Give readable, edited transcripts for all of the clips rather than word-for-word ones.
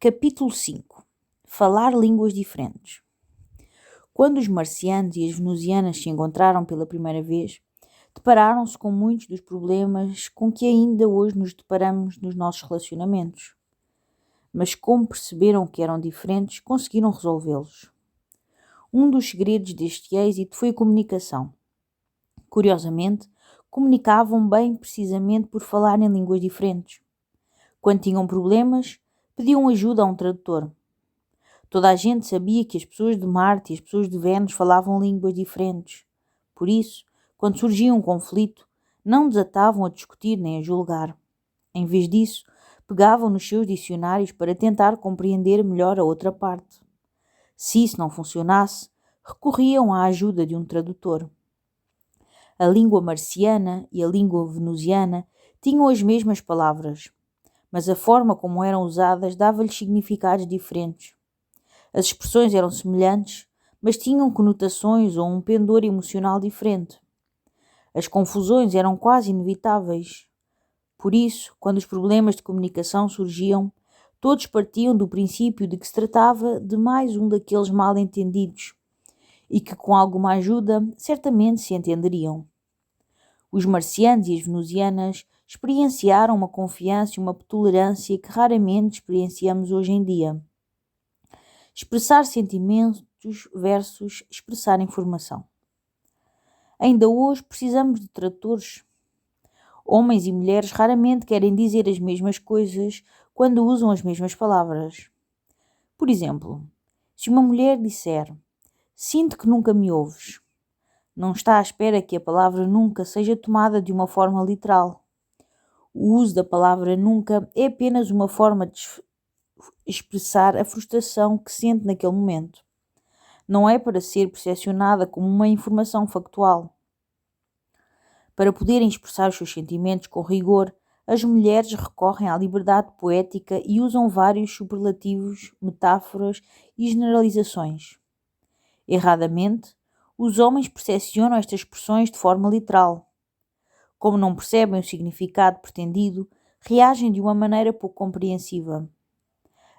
Capítulo 5. Falar línguas diferentes. Quando os marcianos e as venusianas se encontraram pela primeira vez, depararam-se com muitos dos problemas com que ainda hoje nos deparamos nos nossos relacionamentos. Mas como perceberam que eram diferentes, conseguiram resolvê-los. Um dos segredos deste êxito foi a comunicação. Curiosamente, comunicavam bem precisamente por falarem línguas diferentes. Quando tinham problemas, pediam ajuda a um tradutor. Toda a gente sabia que as pessoas de Marte e as pessoas de Vênus falavam línguas diferentes. Por isso, quando surgia um conflito, não desatavam a discutir nem a julgar. Em vez disso, pegavam nos seus dicionários para tentar compreender melhor a outra parte. Se isso não funcionasse, recorriam à ajuda de um tradutor. A língua marciana e a língua venusiana tinham as mesmas palavras, mas a forma como eram usadas dava-lhes significados diferentes. As expressões eram semelhantes, mas tinham conotações ou um pendor emocional diferente. As confusões eram quase inevitáveis. Por isso, quando os problemas de comunicação surgiam, todos partiam do princípio de que se tratava de mais um daqueles mal-entendidos e que, com alguma ajuda, certamente se entenderiam. Os marcianos e as venusianas experienciaram uma confiança e uma tolerância que raramente experienciamos hoje em dia. Expressar sentimentos versus expressar informação. Ainda hoje precisamos de tradutores. Homens e mulheres raramente querem dizer as mesmas coisas quando usam as mesmas palavras. Por exemplo, se uma mulher disser "sinto que nunca me ouves", não está à espera que a palavra nunca seja tomada de uma forma literal. O uso da palavra nunca é apenas uma forma de expressar a frustração que sente naquele momento. Não é para ser percepcionada como uma informação factual. Para poderem expressar os seus sentimentos com rigor, as mulheres recorrem à liberdade poética e usam vários superlativos, metáforas e generalizações. Erradamente, os homens percepcionam estas expressões de forma literal. Como não percebem o significado pretendido, reagem de uma maneira pouco compreensiva.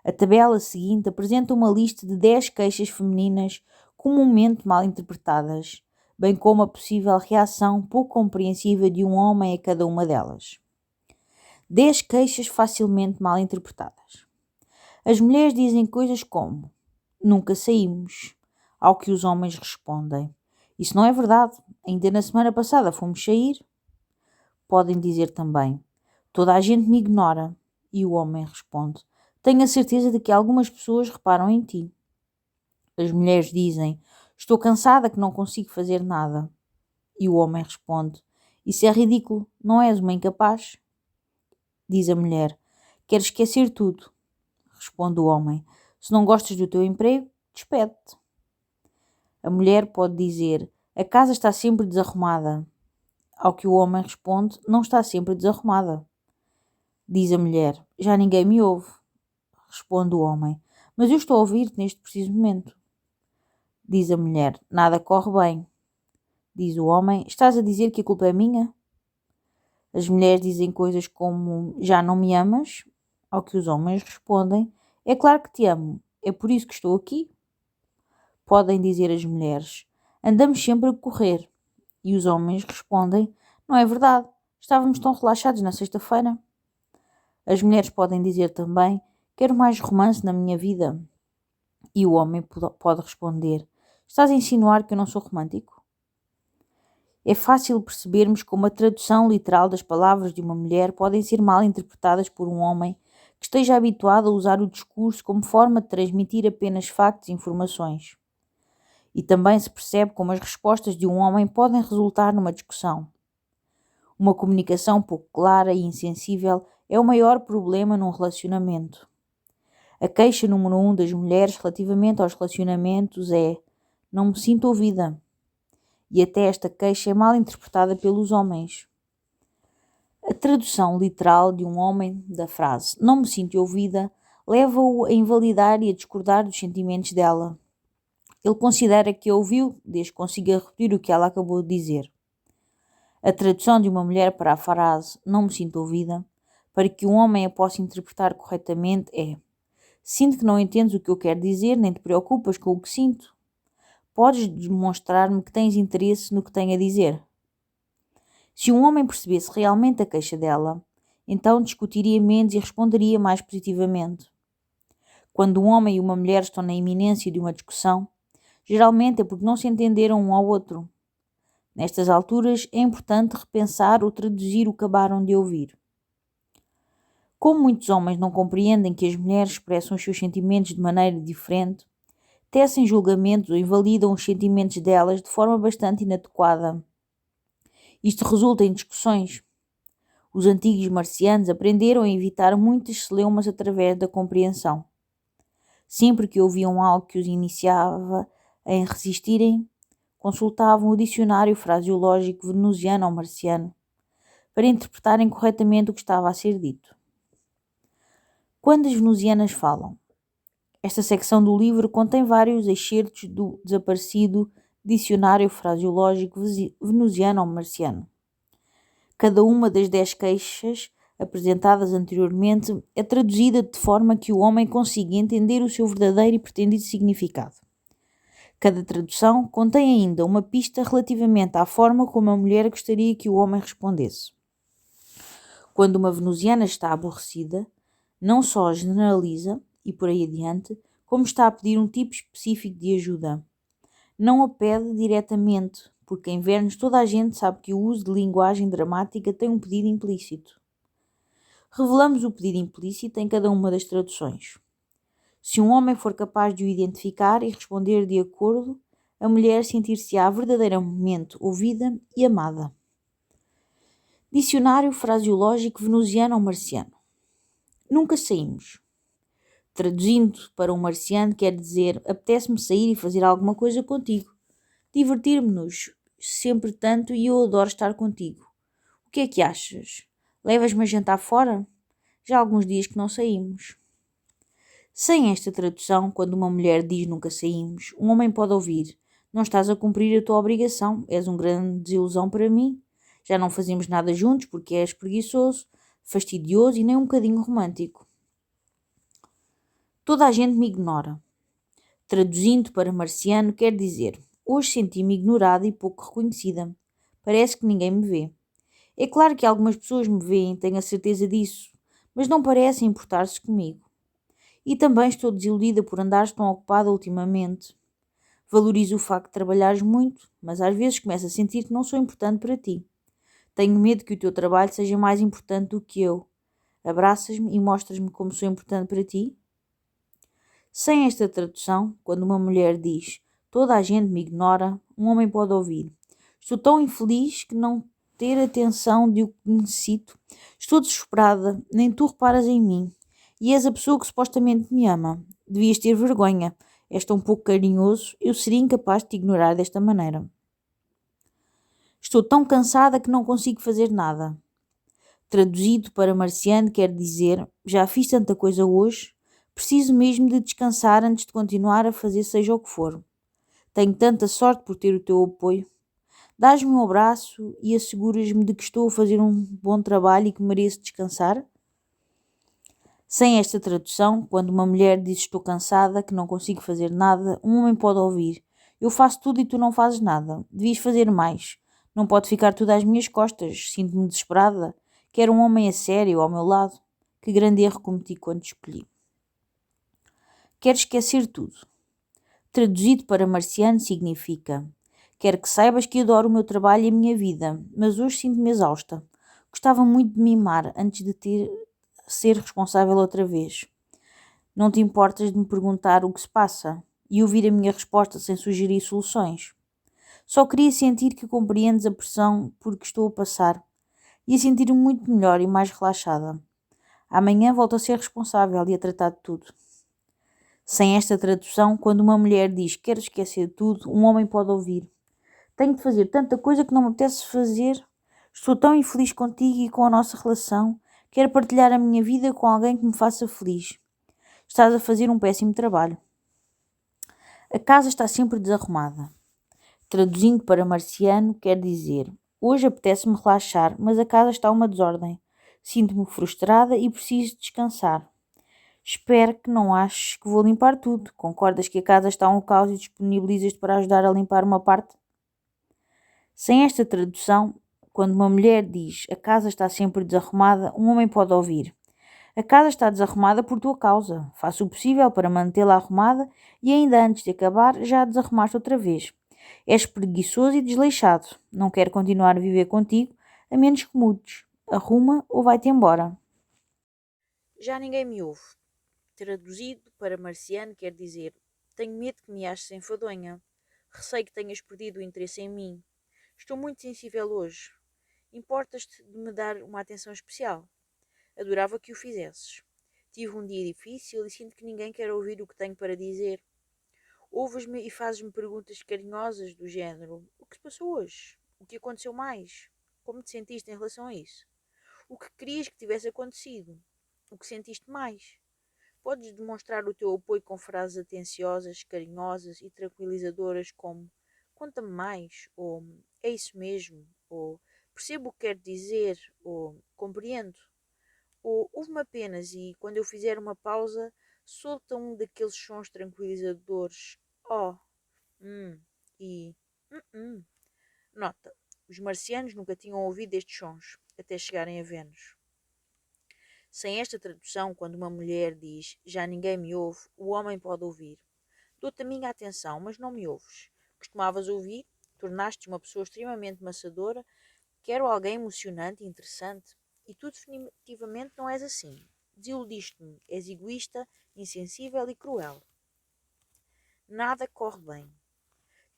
A tabela seguinte apresenta uma lista de 10 queixas femininas comumente mal interpretadas, bem como a possível reação pouco compreensiva de um homem a cada uma delas. 10 queixas facilmente mal interpretadas. As mulheres dizem coisas como "nunca saímos", ao que os homens respondem "isso não é verdade, ainda na semana passada fomos sair". Podem dizer também "toda a gente me ignora", e o homem responde "tenho a certeza de que algumas pessoas reparam em ti". As mulheres dizem "estou cansada que não consigo fazer nada", e o homem responde "isso é ridículo, não és uma incapaz?". Diz a mulher "quero esquecer tudo", responde o homem "se não gostas do teu emprego, despede-te". A mulher pode dizer "a casa está sempre desarrumada", ao que o homem responde "não está sempre desarrumada". Diz a mulher "já ninguém me ouve", responde o homem "mas eu estou a ouvir-te neste preciso momento". Diz a mulher "nada corre bem". Diz o homem "estás a dizer que a culpa é minha?". As mulheres dizem coisas como "já não me amas?", ao que os homens respondem "é claro que te amo, é por isso que estou aqui". Podem dizer as mulheres "andamos sempre a correr", e os homens respondem "não é verdade, estávamos tão relaxados na sexta-feira". As mulheres podem dizer também "quero mais romance na minha vida", e o homem pode responder "estás a insinuar que eu não sou romântico?". É fácil percebermos como a tradução literal das palavras de uma mulher podem ser mal interpretadas por um homem que esteja habituado a usar o discurso como forma de transmitir apenas factos e informações. E também se percebe como as respostas de um homem podem resultar numa discussão. Uma comunicação pouco clara e insensível é o maior problema num relacionamento. A queixa número 1 das mulheres relativamente aos relacionamentos é "não me sinto ouvida". E até esta queixa é mal interpretada pelos homens. A tradução literal de um homem da frase "não me sinto ouvida" leva-o a invalidar e a discordar dos sentimentos dela. Ele considera que a ouviu desde que consiga repetir o que ela acabou de dizer. A tradução de uma mulher para a frase "não me sinto ouvida", para que um homem a possa interpretar corretamente, é Sinto que não entendes o que eu quero dizer, nem te preocupas com o que sinto. Podes demonstrar-me que tens interesse no que tenho a dizer. Se um homem percebesse realmente a queixa dela, então discutiria menos e responderia mais positivamente. Quando um homem e uma mulher estão na iminência de uma discussão, geralmente é porque não se entenderam um ao outro. Nestas alturas é importante repensar ou traduzir o que acabaram de ouvir. Como muitos homens não compreendem que as mulheres expressam os seus sentimentos de maneira diferente, tecem julgamentos ou invalidam os sentimentos delas de forma bastante inadequada. Isto resulta em discussões. Os antigos marcianos aprenderam a evitar muitas celeumas através da compreensão. Sempre que ouviam algo que os iniciava em resistirem, consultavam o dicionário fraseológico venusiano ou marciano para interpretarem corretamente o que estava a ser dito. Quando as venusianas falam? Esta secção do livro contém vários excertos do desaparecido dicionário fraseológico venusiano ou marciano. Cada uma das 10 queixas apresentadas anteriormente é traduzida de forma que o homem consiga entender o seu verdadeiro e pretendido significado. Cada tradução contém ainda uma pista relativamente à forma como a mulher gostaria que o homem respondesse. Quando uma venusiana está aborrecida, não só generaliza, e por aí adiante, como está a pedir um tipo específico de ajuda. Não a pede diretamente, porque em Vernes toda a gente sabe que o uso de linguagem dramática tem um pedido implícito. Revelamos o pedido implícito em cada uma das traduções. Se um homem for capaz de o identificar e responder de acordo, a mulher sentir-se-á verdadeiramente ouvida e amada. Dicionário fraseológico venusiano ou marciano. Nunca saímos. Traduzindo para um marciano quer dizer apetece-me sair e fazer alguma coisa contigo. Divertir-me-nos sempre tanto e eu adoro estar contigo. O que é que achas? Levas-me a jantar fora? Já há alguns dias que não saímos. Sem esta tradução, quando uma mulher diz nunca saímos, um homem pode ouvir: não estás a cumprir a tua obrigação, és uma grande desilusão para mim. Já não fazemos nada juntos porque és preguiçoso, fastidioso e nem um bocadinho romântico. Toda a gente me ignora. Traduzindo para marciano quer dizer: hoje senti-me ignorada e pouco reconhecida. Parece que ninguém me vê. É claro que algumas pessoas me veem, tenho a certeza disso, mas não parecem importar-se comigo. E também estou desiludida por andares tão ocupada ultimamente. Valorizo o facto de trabalhares muito, mas às vezes começo a sentir que não sou importante para ti. Tenho medo que o teu trabalho seja mais importante do que eu. Abraças-me e mostras-me como sou importante para ti? Sem esta tradução, quando uma mulher diz toda a gente me ignora, um homem pode ouvir: estou tão infeliz que não ter atenção de o que necessito. Estou desesperada, nem tu reparas em mim. E és a pessoa que supostamente me ama. Devias ter vergonha. És tão pouco carinhoso, eu seria incapaz de te ignorar desta maneira. Estou tão cansada que não consigo fazer nada. Traduzido para marciano quer dizer: já fiz tanta coisa hoje, preciso mesmo de descansar antes de continuar a fazer seja o que for. Tenho tanta sorte por ter o teu apoio. Dás-me um abraço e asseguras-me de que estou a fazer um bom trabalho e que mereço descansar? Sem esta tradução, quando uma mulher diz estou cansada, que não consigo fazer nada, um homem pode ouvir: eu faço tudo e tu não fazes nada. Devias fazer mais. Não pode ficar tudo às minhas costas. Sinto-me desesperada. Quero um homem a sério ao meu lado. Que grande erro cometi quando te escolhi. Quero esquecer tudo. Traduzido para marciano significa: quero que saibas que adoro o meu trabalho e a minha vida, mas hoje sinto-me exausta. Gostava muito de me mimar antes de ser responsável outra vez. Não te importas de me perguntar o que se passa e ouvir a minha resposta sem sugerir soluções. Só queria sentir que compreendes a pressão por que estou a passar e a sentir-me muito melhor e mais relaxada. Amanhã volto a ser responsável e a tratar de tudo. Sem esta tradução, quando uma mulher diz quero esquecer tudo, um homem pode ouvir: tenho de fazer tanta coisa que não me apetece fazer. Estou tão infeliz contigo e com a nossa relação. Quero partilhar a minha vida com alguém que me faça feliz. Estás a fazer um péssimo trabalho. A casa está sempre desarrumada. Traduzindo para marciano quer dizer: hoje apetece-me relaxar, mas a casa está uma desordem. Sinto-me frustrada e preciso descansar. Espero que não aches que vou limpar tudo. Concordas que a casa está um caos e disponibilizas-te para ajudar a limpar uma parte? Sem esta tradução, quando uma mulher diz a casa está sempre desarrumada, um homem pode ouvir: a casa está desarrumada por tua causa. Faço o possível para mantê-la arrumada e ainda antes de acabar já a desarrumaste outra vez. És preguiçoso e desleixado. Não quero continuar a viver contigo, a menos que mudes. Arruma ou vai-te embora. Já ninguém me ouve. Traduzido para marciano quer dizer: tenho medo que me aches enfadonha. Receio que tenhas perdido o interesse em mim. Estou muito sensível hoje. Importas-te de me dar uma atenção especial? Adorava que o fizesses. Tive um dia difícil e sinto que ninguém quer ouvir o que tenho para dizer. Ouves-me e fazes-me perguntas carinhosas do género: o que se passou hoje? O que aconteceu mais? Como te sentiste em relação a isso? O que querias que tivesse acontecido? O que sentiste mais? Podes demonstrar o teu apoio com frases atenciosas, carinhosas e tranquilizadoras como conta-me mais, ou é isso mesmo, ou percebo o que quer dizer, ou compreendo, ou ouve-me apenas e, quando eu fizer uma pausa, solta um daqueles sons tranquilizadores. Oh, e hum. Nota, os marcianos nunca tinham ouvido estes sons, até chegarem a Vênus. Sem esta tradução, quando uma mulher diz já ninguém me ouve, o homem pode ouvir. Dou-te a minha atenção, mas não me ouves. Costumavas ouvir? Tornaste-te uma pessoa extremamente maçadora? Quero alguém emocionante e interessante? E tu definitivamente não és assim. Desiludiste-me. És egoísta, insensível e cruel. Nada corre bem.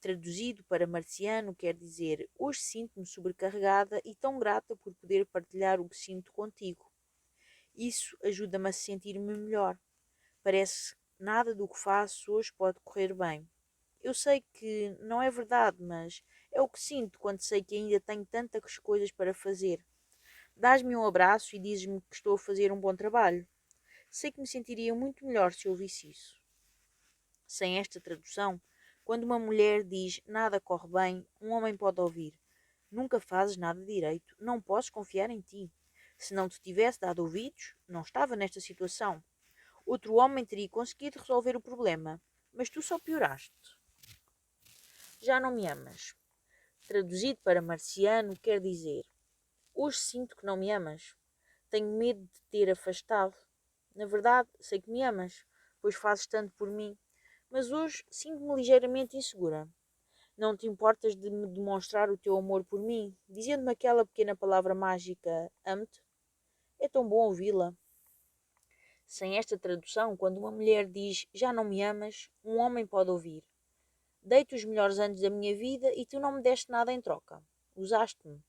Traduzido para marciano quer dizer: hoje sinto-me sobrecarregada e tão grata por poder partilhar o que sinto contigo. Isso ajuda-me a sentir-me melhor. Parece que nada do que faço hoje pode correr bem. Eu sei que não é verdade, mas é o que sinto quando sei que ainda tenho tantas coisas para fazer. Dás-me um abraço e dizes-me que estou a fazer um bom trabalho. Sei que me sentiria muito melhor se ouvisse isso. Sem esta tradução, quando uma mulher diz nada corre bem, um homem pode ouvir: nunca fazes nada direito, não posso confiar em ti. Se não te tivesse dado ouvidos, não estava nesta situação. Outro homem teria conseguido resolver o problema, mas tu só pioraste. Já não me amas. Traduzido para marciano quer dizer: hoje sinto que não me amas. Tenho medo de ter afastado. Na verdade, sei que me amas, pois fazes tanto por mim, mas hoje sinto-me ligeiramente insegura. Não te importas de me demonstrar o teu amor por mim, dizendo-me aquela pequena palavra mágica: amo-te? É tão bom ouvi-la. Sem esta tradução, quando uma mulher diz já não me amas, um homem pode ouvir: dei-te os melhores anos da minha vida e tu não me deste nada em troca. Usaste-me.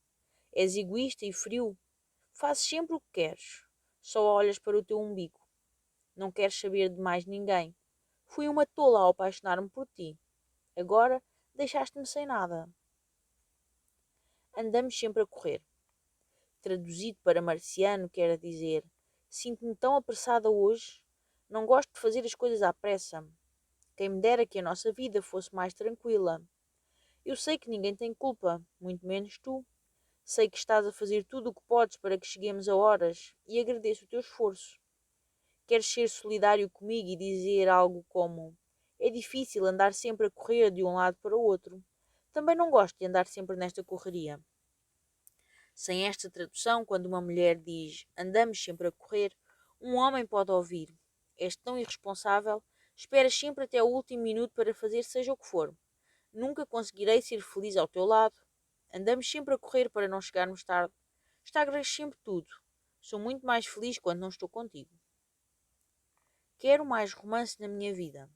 És egoísta e frio. Fazes sempre o que queres. Só olhas para o teu umbigo. Não queres saber de mais ninguém. Fui uma tola ao apaixonar-me por ti. Agora deixaste-me sem nada. Andamos sempre a correr. Traduzido para marciano quer dizer: sinto-me tão apressada hoje. Não gosto de fazer as coisas à pressa. Quem me dera que a nossa vida fosse mais tranquila. Eu sei que ninguém tem culpa, muito menos tu. Sei que estás a fazer tudo o que podes para que cheguemos a horas e agradeço o teu esforço. Queres ser solidário comigo e dizer algo como: é difícil andar sempre a correr de um lado para o outro. Também não gosto de andar sempre nesta correria. Sem esta tradução, quando uma mulher diz andamos sempre a correr, um homem pode ouvir: és tão irresponsável, esperas sempre até o último minuto para fazer seja o que for. Nunca conseguirei ser feliz ao teu lado. Andamos sempre a correr para não chegarmos tarde. Estragas sempre tudo. Sou muito mais feliz quando não estou contigo. Quero mais romance na minha vida.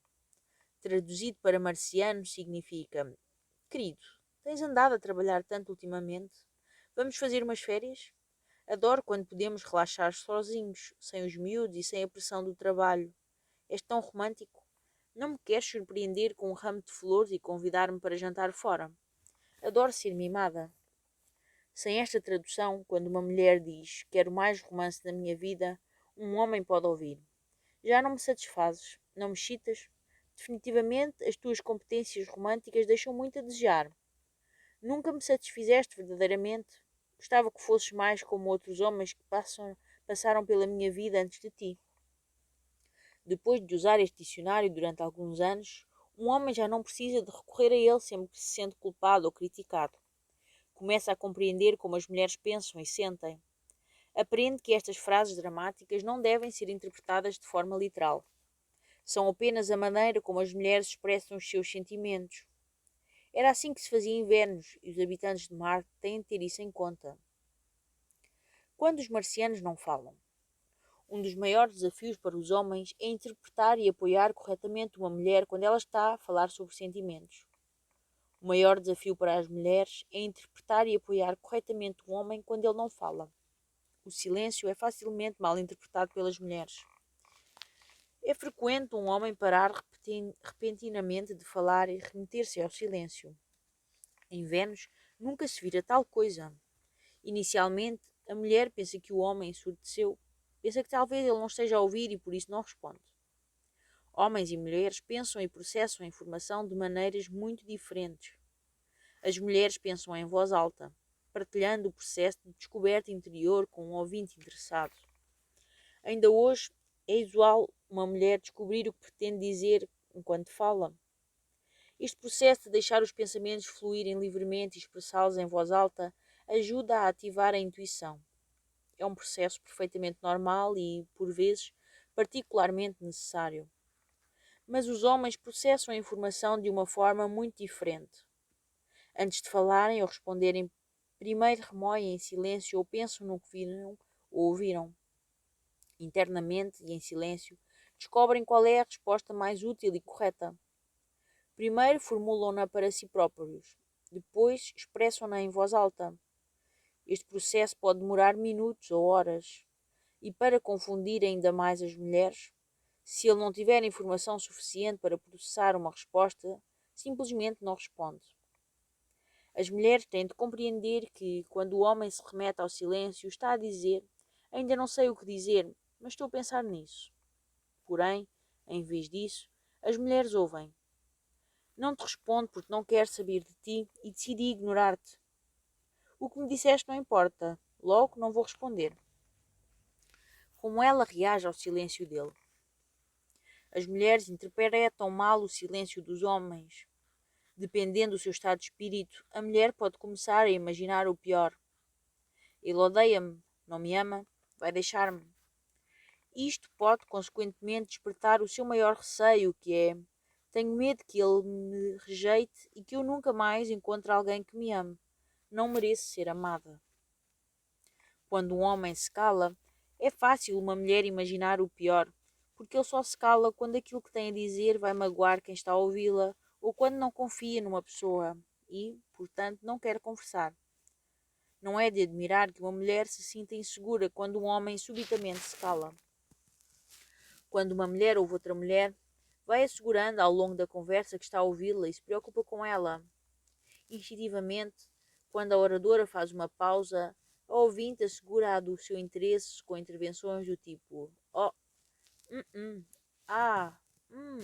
Traduzido para marciano significa: querido, tens andado a trabalhar tanto ultimamente? Vamos fazer umas férias? Adoro quando podemos relaxar sozinhos, sem os miúdos e sem a pressão do trabalho. És tão romântico. Não me queres surpreender com um ramo de flores e convidar-me para jantar fora? Adoro ser mimada. Sem esta tradução, quando uma mulher diz quero mais romance na minha vida, um homem pode ouvir: já não me satisfazes, não me excitas. Definitivamente as tuas competências românticas deixam muito a desejar. Nunca me satisfizeste verdadeiramente. Gostava que fosses mais como outros homens que passaram pela minha vida antes de ti. Depois de usar este dicionário durante alguns anos, um homem já não precisa de recorrer a ele sempre que se sente culpado ou criticado. Começa a compreender como as mulheres pensam e sentem. Aprende que estas frases dramáticas não devem ser interpretadas de forma literal. São apenas a maneira como as mulheres expressam os seus sentimentos. Era assim que se fazia em Vênus, e os habitantes de Marte têm de ter isso em conta. Quando os marcianos não falam, um dos maiores desafios para os homens é interpretar e apoiar corretamente uma mulher quando ela está a falar sobre sentimentos. O maior desafio para as mulheres é interpretar e apoiar corretamente um homem quando ele não fala. O silêncio é facilmente mal interpretado pelas mulheres. É frequente um homem parar repentinamente de falar e remeter-se ao silêncio. Em Vênus, nunca se vira tal coisa. Inicialmente, a mulher pensa que o homem ensurdeceu, pensa que talvez ele não esteja a ouvir e por isso não responde. Homens e mulheres pensam e processam a informação de maneiras muito diferentes. As mulheres pensam em voz alta, partilhando o processo de descoberta interior com um ouvinte interessado. Ainda hoje, é usual uma mulher descobrir o que pretende dizer enquanto fala. Este processo de deixar os pensamentos fluírem livremente e expressá-los em voz alta ajuda a ativar a intuição. É um processo perfeitamente normal e, por vezes, particularmente necessário. Mas os homens processam a informação de uma forma muito diferente. Antes de falarem ou responderem, primeiro remoem em silêncio ou pensam no que viram ou ouviram. Internamente e em silêncio, descobrem qual é a resposta mais útil e correta. Primeiro formulam-na para si próprios, depois expressam-na em voz alta. Este processo pode demorar minutos ou horas, e para confundir ainda mais as mulheres, se ele não tiver informação suficiente para processar uma resposta, simplesmente não responde. As mulheres têm de compreender que, quando o homem se remete ao silêncio, está a dizer: ainda não sei o que dizer, mas estou a pensar nisso. Porém, em vez disso, as mulheres ouvem. Não te respondo porque não quero saber de ti e decidi ignorar-te. O que me disseste não importa, logo não vou responder. Como ela reage ao silêncio dele? As mulheres interpretam mal o silêncio dos homens. Dependendo do seu estado de espírito, a mulher pode começar a imaginar o pior. Ele odeia-me, não me ama, vai deixar-me. Isto pode, consequentemente, despertar o seu maior receio, que é: tenho medo que ele me rejeite e que eu nunca mais encontre alguém que me ame. Não mereço ser amada. Quando um homem se cala, é fácil uma mulher imaginar o pior, porque ele só se cala quando aquilo que tem a dizer vai magoar quem está a ouvi-la ou quando não confia numa pessoa e, portanto, não quer conversar. Não é de admirar que uma mulher se sinta insegura quando um homem subitamente se cala. Quando uma mulher ouve outra mulher, vai assegurando ao longo da conversa que está a ouvi-la e se preocupa com ela. Instintivamente, quando a oradora faz uma pausa, a ouvinte assegura-a do seu interesse com intervenções do tipo: oh, ah, hum.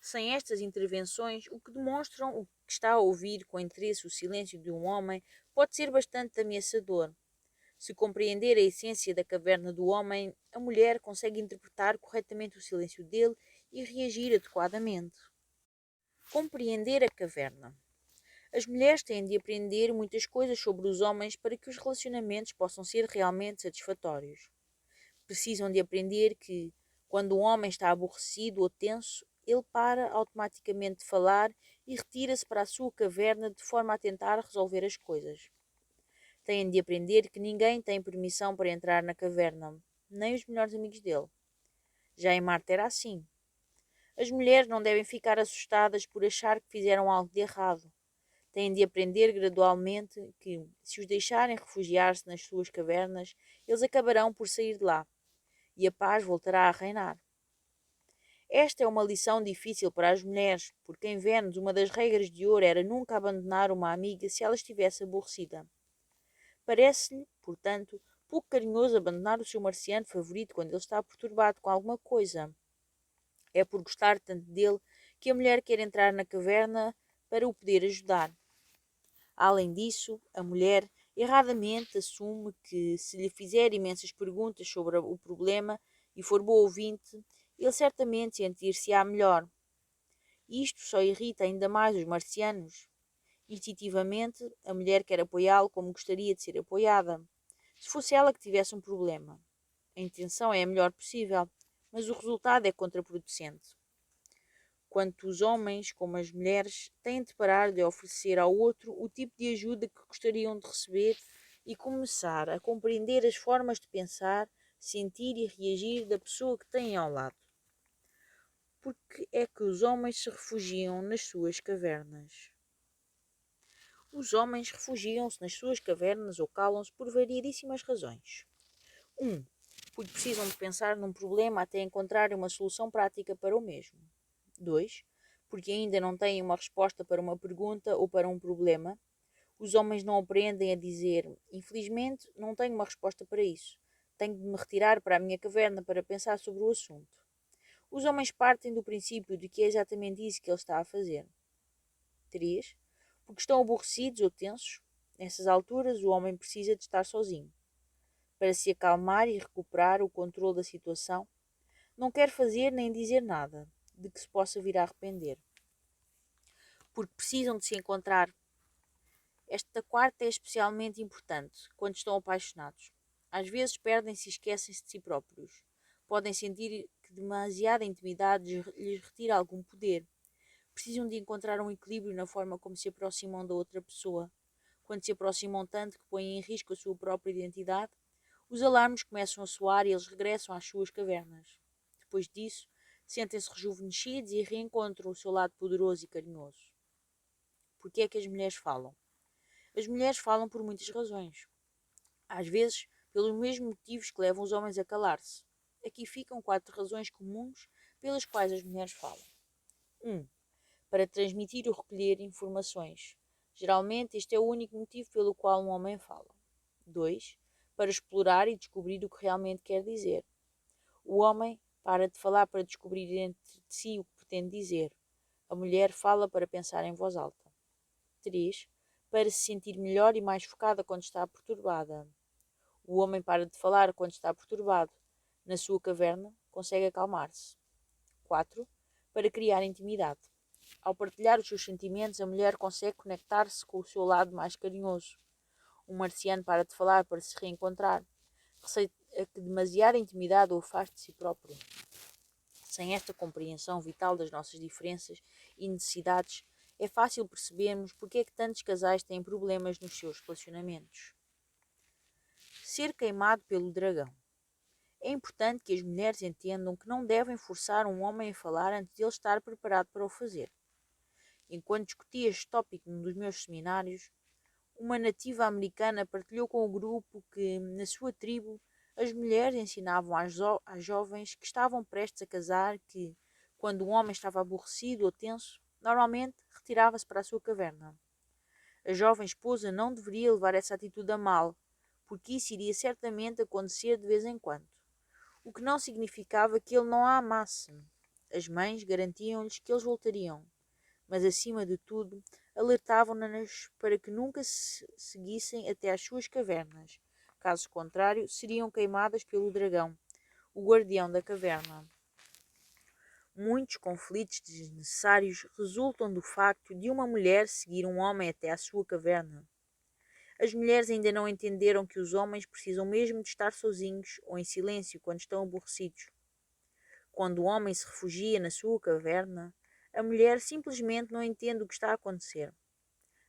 Sem estas intervenções, o que demonstram o que está a ouvir com interesse o silêncio de um homem pode ser bastante ameaçador. Se compreender a essência da caverna do homem, a mulher consegue interpretar corretamente o silêncio dele e reagir adequadamente. Compreender a caverna. As mulheres têm de aprender muitas coisas sobre os homens para que os relacionamentos possam ser realmente satisfatórios. Precisam de aprender que, quando um homem está aborrecido ou tenso, ele para automaticamente de falar e retira-se para a sua caverna de forma a tentar resolver as coisas. Têm de aprender que ninguém tem permissão para entrar na caverna, nem os melhores amigos dele. Já em Marte era assim. As mulheres não devem ficar assustadas por achar que fizeram algo de errado. Têm de aprender gradualmente que, se os deixarem refugiar-se nas suas cavernas, eles acabarão por sair de lá, e a paz voltará a reinar. Esta é uma lição difícil para as mulheres, porque em Vênus uma das regras de ouro era nunca abandonar uma amiga se ela estivesse aborrecida. Parece-lhe, portanto, pouco carinhoso abandonar o seu marciano favorito quando ele está perturbado com alguma coisa. É por gostar tanto dele que a mulher quer entrar na caverna para o poder ajudar. Além disso, a mulher erradamente assume que, se lhe fizer imensas perguntas sobre o problema e for boa ouvinte, ele certamente sentir-se-á melhor. Isto só irrita ainda mais os marcianos. Instintivamente, a mulher quer apoiá-lo como gostaria de ser apoiada. Se fosse ela que tivesse um problema. A intenção é a melhor possível, mas o resultado é contraproducente. Quanto os homens, como as mulheres, têm de parar de oferecer ao outro o tipo de ajuda que gostariam de receber e começar a compreender as formas de pensar, sentir e reagir da pessoa que têm ao lado. Porque é que os homens se refugiam nas suas cavernas? Os homens refugiam-se nas suas cavernas ou calam-se por variedíssimas razões. 1. Porque precisam de pensar num problema até encontrarem uma solução prática para o mesmo. 2. Porque ainda não têm uma resposta para uma pergunta ou para um problema. Os homens não aprendem a dizer: infelizmente, não tenho uma resposta para isso. Tenho de me retirar para a minha caverna para pensar sobre o assunto. Os homens partem do princípio de que é exatamente isso que ele está a fazer. 3. Porque estão aborrecidos ou tensos. Nessas alturas, o homem precisa de estar sozinho. Para se acalmar e recuperar o controle da situação, não quer fazer nem dizer nada de que se possa vir a arrepender. Porque precisam de se encontrar. Esta quarta é especialmente importante quando estão apaixonados. Às vezes perdem-se e esquecem-se de si próprios. Podem sentir que demasiada intimidade lhes retira algum poder. Precisam de encontrar um equilíbrio na forma como se aproximam da outra pessoa. Quando se aproximam tanto que põem em risco a sua própria identidade, os alarmes começam a soar e eles regressam às suas cavernas. Depois disso, sentem-se rejuvenescidos e reencontram o seu lado poderoso e carinhoso. Por que é que as mulheres falam? As mulheres falam por muitas razões. Às vezes, pelos mesmos motivos que levam os homens a calar-se. Aqui ficam 4 razões comuns pelas quais as mulheres falam. 1. Para transmitir ou recolher informações. Geralmente, este é o único motivo pelo qual um homem fala. 2. Para explorar e descobrir o que realmente quer dizer. O homem para de falar para descobrir dentro de si o que pretende dizer. A mulher fala para pensar em voz alta. 3. Para se sentir melhor e mais focada quando está perturbada. O homem para de falar quando está perturbado. Na sua caverna, consegue acalmar-se. 4. Para criar intimidade. Ao partilhar os seus sentimentos, a mulher consegue conectar-se com o seu lado mais carinhoso. Um marciano para de falar para se reencontrar. Receia que demasiada intimidade o afaste de si próprio. Sem esta compreensão vital das nossas diferenças e necessidades, é fácil percebermos porque é que tantos casais têm problemas nos seus relacionamentos. Ser queimado pelo dragão. É importante que as mulheres entendam que não devem forçar um homem a falar antes de ele estar preparado para o fazer. Enquanto discutia este tópico num dos meus seminários, uma nativa americana partilhou com o grupo que, na sua tribo, as mulheres ensinavam às jovens que estavam prestes a casar que, quando um homem estava aborrecido ou tenso, normalmente retirava-se para a sua caverna. A jovem esposa não deveria levar essa atitude a mal, porque isso iria certamente acontecer de vez em quando, o que não significava que ele não a amasse. As mães garantiam-lhes que eles voltariam, mas acima de tudo alertavam-nas para que nunca se seguissem até às suas cavernas. Caso contrário, seriam queimadas pelo dragão, o guardião da caverna. Muitos conflitos desnecessários resultam do facto de uma mulher seguir um homem até à sua caverna. As mulheres ainda não entenderam que os homens precisam mesmo de estar sozinhos ou em silêncio quando estão aborrecidos. Quando o homem se refugia na sua caverna, a mulher simplesmente não entende o que está a acontecer.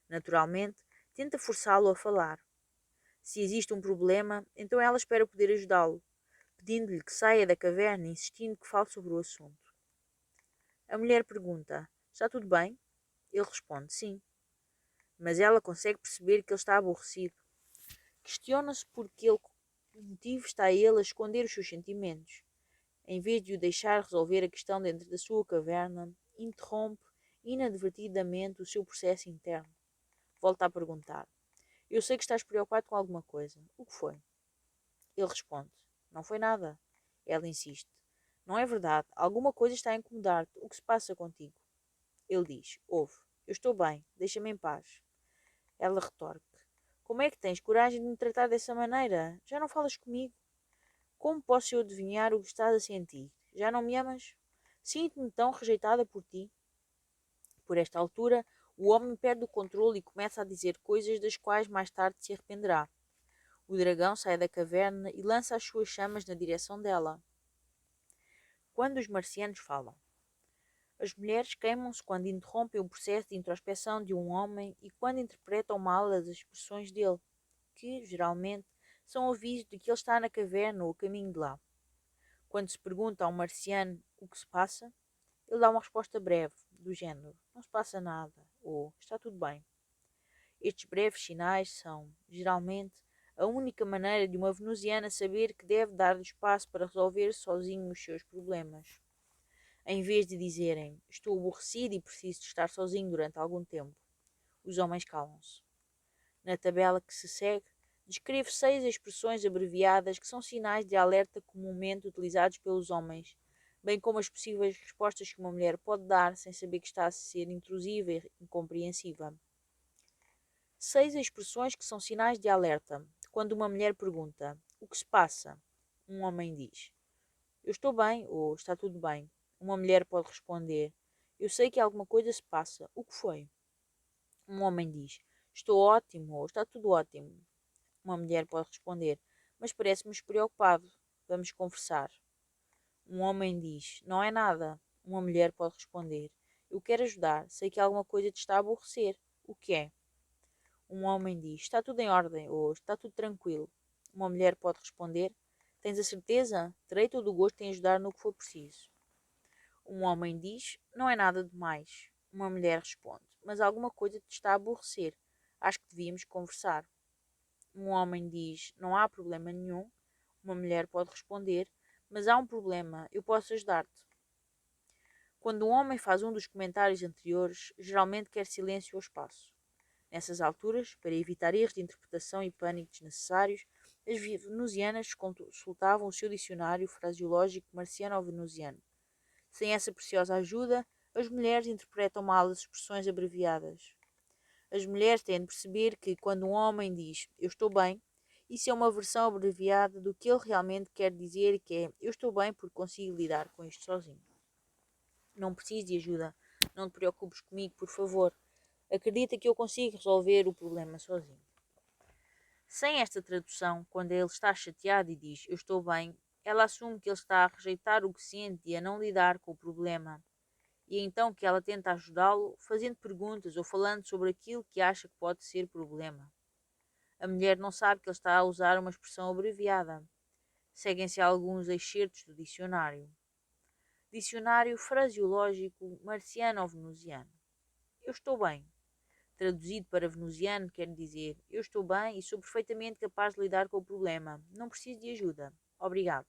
Naturalmente, tenta forçá-lo a falar. Se existe um problema, então ela espera poder ajudá-lo, pedindo-lhe que saia da caverna e insistindo que fale sobre o assunto. A mulher pergunta: está tudo bem? Ele responde: sim. Mas ela consegue perceber que ele está aborrecido. Questiona-se por que motivo está ele a esconder os seus sentimentos. Em vez de o deixar resolver a questão dentro da sua caverna, interrompe inadvertidamente o seu processo interno. Volta a perguntar: eu sei que estás preocupado com alguma coisa. O que foi? Ele responde: não foi nada. Ela insiste: não é verdade. Alguma coisa está a incomodar-te. O que se passa contigo? Ele diz: ouve, eu estou bem. Deixa-me em paz. Ela retorque: como é que tens coragem de me tratar dessa maneira? Já não falas comigo? Como posso eu adivinhar o que estás a sentir? Já não me amas? Sinto-me tão rejeitada por ti. Por esta altura, o homem perde o controle e começa a dizer coisas das quais mais tarde se arrependerá. O dragão sai da caverna e lança as suas chamas na direção dela. Quando os marcianos falam. As mulheres queimam-se quando interrompem o processo de introspeção de um homem e quando interpretam mal as expressões dele, que, geralmente, são avisos de que ele está na caverna ou a caminho de lá. Quando se pergunta a um marciano o que se passa, ele dá uma resposta breve, do género não se passa nada ou está tudo bem. Estes breves sinais são, geralmente, a única maneira de uma venusiana saber que deve dar-lhe espaço para resolver sozinho os seus problemas. Em vez de dizerem estou aborrecido e preciso de estar sozinho durante algum tempo, os homens calam-se. Na tabela que se segue, descrevo 6 expressões abreviadas que são sinais de alerta comumente utilizados pelos homens, bem como as possíveis respostas que uma mulher pode dar sem saber que está a ser intrusiva e incompreensiva. 6 expressões que são sinais de alerta. Quando uma mulher pergunta o que se passa, um homem diz eu estou bem ou está tudo bem. Uma mulher pode responder eu sei que alguma coisa se passa. O que foi? Um homem diz estou ótimo ou está tudo ótimo. Uma mulher pode responder mas parece-me despreocupado. Vamos conversar. Um homem diz não é nada. Uma mulher pode responder eu quero ajudar. Sei que alguma coisa te está a aborrecer. O que é? Um homem diz está tudo em ordem ou está tudo tranquilo. Uma mulher pode responder tens a certeza? Terei todo o gosto em ajudar no que for preciso. Um homem diz não é nada demais. Uma mulher responde mas alguma coisa te está a aborrecer. Acho que devíamos conversar. Um homem diz não há problema nenhum. Uma mulher pode responder mas há um problema, eu posso ajudar-te. Quando um homem faz um dos comentários anteriores, geralmente quer silêncio ou espaço. Nessas alturas, para evitar erros de interpretação e pânico desnecessários, as venusianas consultavam o seu dicionário fraseológico marciano-venusiano. Sem essa preciosa ajuda, as mulheres interpretam mal as expressões abreviadas. As mulheres têm de perceber que, quando um homem diz eu estou bem, isso é uma versão abreviada do que ele realmente quer dizer, que é eu estou bem porque consigo lidar com isto sozinho. Não preciso de ajuda. Não te preocupes comigo, por favor. Acredita que eu consigo resolver o problema sozinho. Sem esta tradução, quando ele está chateado e diz eu estou bem, ela assume que ele está a rejeitar o que sente e a não lidar com o problema. E é então que ela tenta ajudá-lo, fazendo perguntas ou falando sobre aquilo que acha que pode ser problema. A mulher não sabe que ele está a usar uma expressão abreviada. Seguem-se alguns excertos do dicionário. Dicionário fraseológico marciano-venusiano. Eu estou bem. Traduzido para venusiano quer dizer eu estou bem e sou perfeitamente capaz de lidar com o problema. Não preciso de ajuda. Obrigado.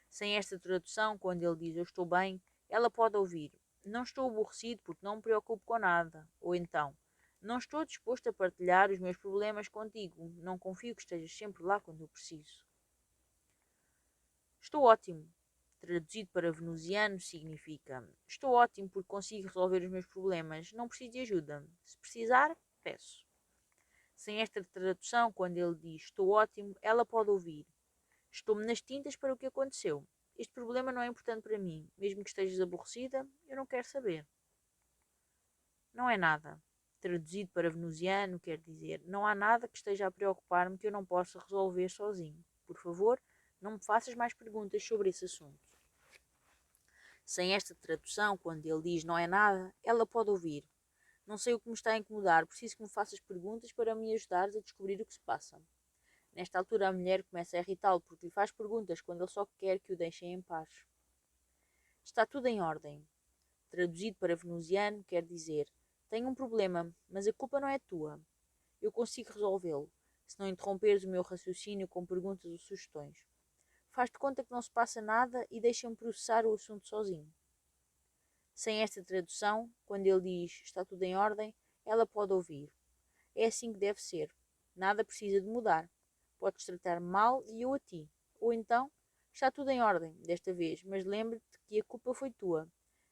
Sem esta tradução, quando ele diz eu estou bem, ela pode ouvir não estou aborrecido porque não me preocupo com nada. Ou então, não estou disposto a partilhar os meus problemas contigo. Não confio que estejas sempre lá quando eu preciso. Estou ótimo. Traduzido para venusiano significa estou ótimo porque consigo resolver os meus problemas. Não preciso de ajuda. Se precisar, peço. Sem esta tradução, quando ele diz estou ótimo, ela pode ouvir estou-me nas tintas para o que aconteceu. Este problema não é importante para mim. Mesmo que estejas aborrecida, eu não quero saber. Não é nada. Traduzido para venusiano quer dizer não há nada que esteja a preocupar-me que eu não possa resolver sozinho. Por favor, não me faças mais perguntas sobre esse assunto. Sem esta tradução, quando ele diz não é nada, ela pode ouvir não sei o que me está a incomodar, preciso que me faças perguntas para me ajudares a descobrir o que se passa. Nesta altura a mulher começa a irritá-lo porque lhe faz perguntas quando ele só quer que o deixem em paz. Está tudo em ordem. Traduzido para venusiano quer dizer tenho um problema, mas a culpa não é tua. Eu consigo resolvê-lo, se não interromperes o meu raciocínio com perguntas ou sugestões. Faz-te conta que não se passa nada e deixa-me processar o assunto sozinho. Sem esta tradução, quando ele diz está tudo em ordem, ela pode ouvir. É assim que deve ser. Nada precisa de mudar. Podes tratar mal e eu a ti. Ou então, está tudo em ordem, desta vez, mas lembra-te que a culpa foi tua.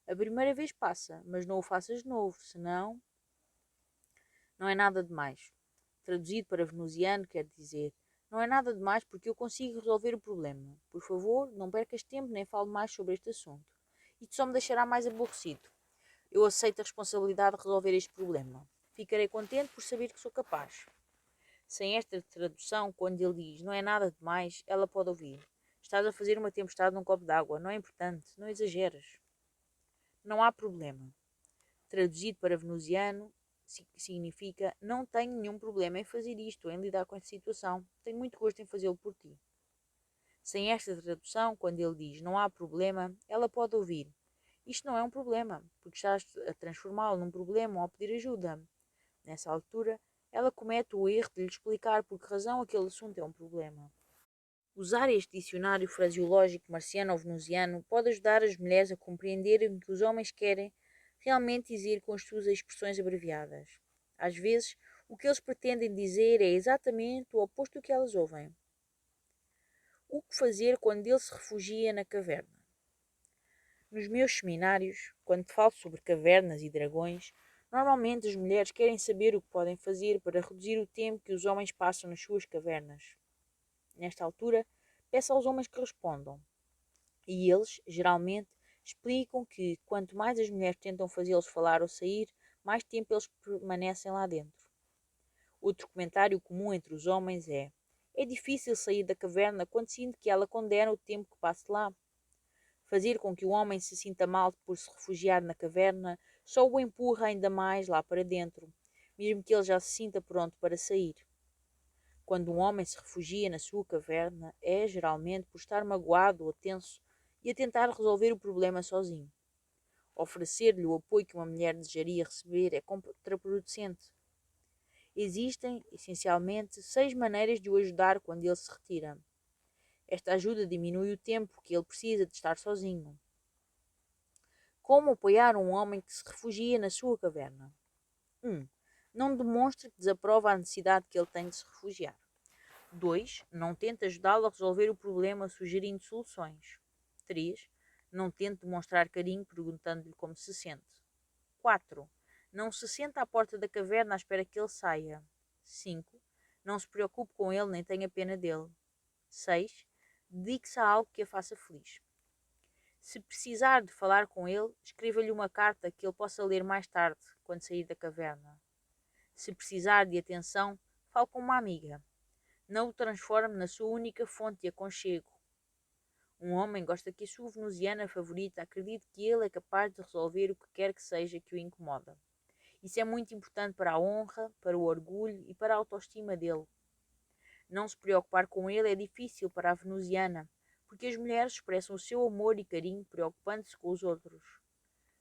A primeira vez passa, mas não o faças de novo, senão... Não é nada demais. Traduzido para venusiano quer dizer Não é nada demais porque eu consigo resolver o problema. Por favor, não percas tempo nem fale mais sobre este assunto. Isto só me deixará mais aborrecido. Eu aceito a responsabilidade de resolver este problema. Ficarei contente por saber que sou capaz. Sem esta tradução, quando ele diz não é nada demais, ela pode ouvir. Estás a fazer uma tempestade num copo d'água. Não é importante. Não exageras. Não há problema. Traduzido para venusiano, significa não tenho nenhum problema em fazer isto, em lidar com esta situação. Tenho muito gosto em fazê-lo por ti. Sem esta tradução, quando ele diz não há problema, ela pode ouvir. Isto não é um problema, porque estás a transformá-lo num problema ou a pedir ajuda. Nessa altura, ela comete o erro de lhe explicar por que razão aquele assunto é um problema. Usar este dicionário fraseológico marciano ou venusiano pode ajudar as mulheres a compreenderem o que os homens querem realmente dizer com as suas expressões abreviadas. Às vezes, o que eles pretendem dizer é exatamente o oposto do que elas ouvem. O que fazer quando ele se refugia na caverna? Nos meus seminários, quando falo sobre cavernas e dragões, normalmente as mulheres querem saber o que podem fazer para reduzir o tempo que os homens passam nas suas cavernas. Nesta altura, peço aos homens que respondam. E eles, geralmente, explicam que quanto mais as mulheres tentam fazê-los falar ou sair, mais tempo eles permanecem lá dentro. Outro comentário comum entre os homens é difícil sair da caverna quando sinto que ela condena o tempo que passo lá. Fazer com que o homem se sinta mal por se refugiar na caverna só o empurra ainda mais lá para dentro, mesmo que ele já se sinta pronto para sair. Quando um homem se refugia na sua caverna, é geralmente por estar magoado ou tenso e a tentar resolver o problema sozinho. Oferecer-lhe o apoio que uma mulher desejaria receber é contraproducente. Existem, essencialmente, 6 maneiras de o ajudar quando ele se retira. Esta ajuda diminui o tempo que ele precisa de estar sozinho. Como apoiar um homem que se refugia na sua caverna? 1. Não demonstre que desaprova a necessidade que ele tem de se refugiar. 2. Não tente ajudá-lo a resolver o problema sugerindo soluções. 3. Não tente demonstrar carinho perguntando-lhe como se sente. 4. Não se senta à porta da caverna à espera que ele saia. 5. Não se preocupe com ele nem tenha pena dele. 6. Dedique-se a algo que a faça feliz. Se precisar de falar com ele, escreva-lhe uma carta que ele possa ler mais tarde, quando sair da caverna. Se precisar de atenção, fale com uma amiga. Não o transforme na sua única fonte de aconchego. Um homem gosta que a sua venusiana favorita acredite que ele é capaz de resolver o que quer que seja que o incomoda. Isso é muito importante para a honra, para o orgulho e para a autoestima dele. Não se preocupar com ele é difícil para a venusiana, porque as mulheres expressam o seu amor e carinho preocupando-se com os outros.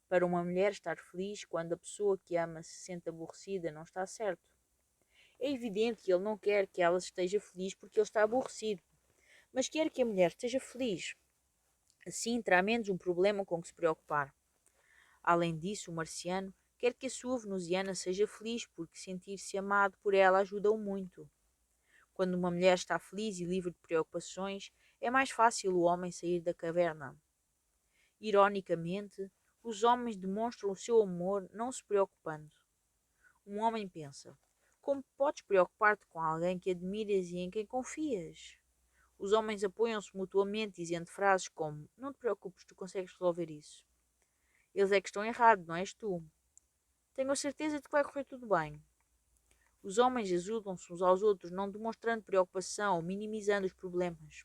Para uma mulher estar feliz quando a pessoa que ama se sente aborrecida não está certo. É evidente que ele não quer que ela esteja feliz porque ele está aborrecido, mas quer que a mulher esteja feliz. Assim terá menos um problema com que se preocupar. Além disso, o marciano quer que a sua venusiana seja feliz porque sentir-se amado por ela ajuda-o muito. Quando uma mulher está feliz e livre de preocupações, é mais fácil o homem sair da caverna. Ironicamente, os homens demonstram o seu amor não se preocupando. Um homem pensa: como podes preocupar-te com alguém que admiras e em quem confias? Os homens apoiam-se mutuamente dizendo frases como: não te preocupes, tu consegues resolver isso. Eles é que estão errados, não és tu. Tenho a certeza de que vai correr tudo bem. Os homens ajudam-se uns aos outros, não demonstrando preocupação ou minimizando os problemas.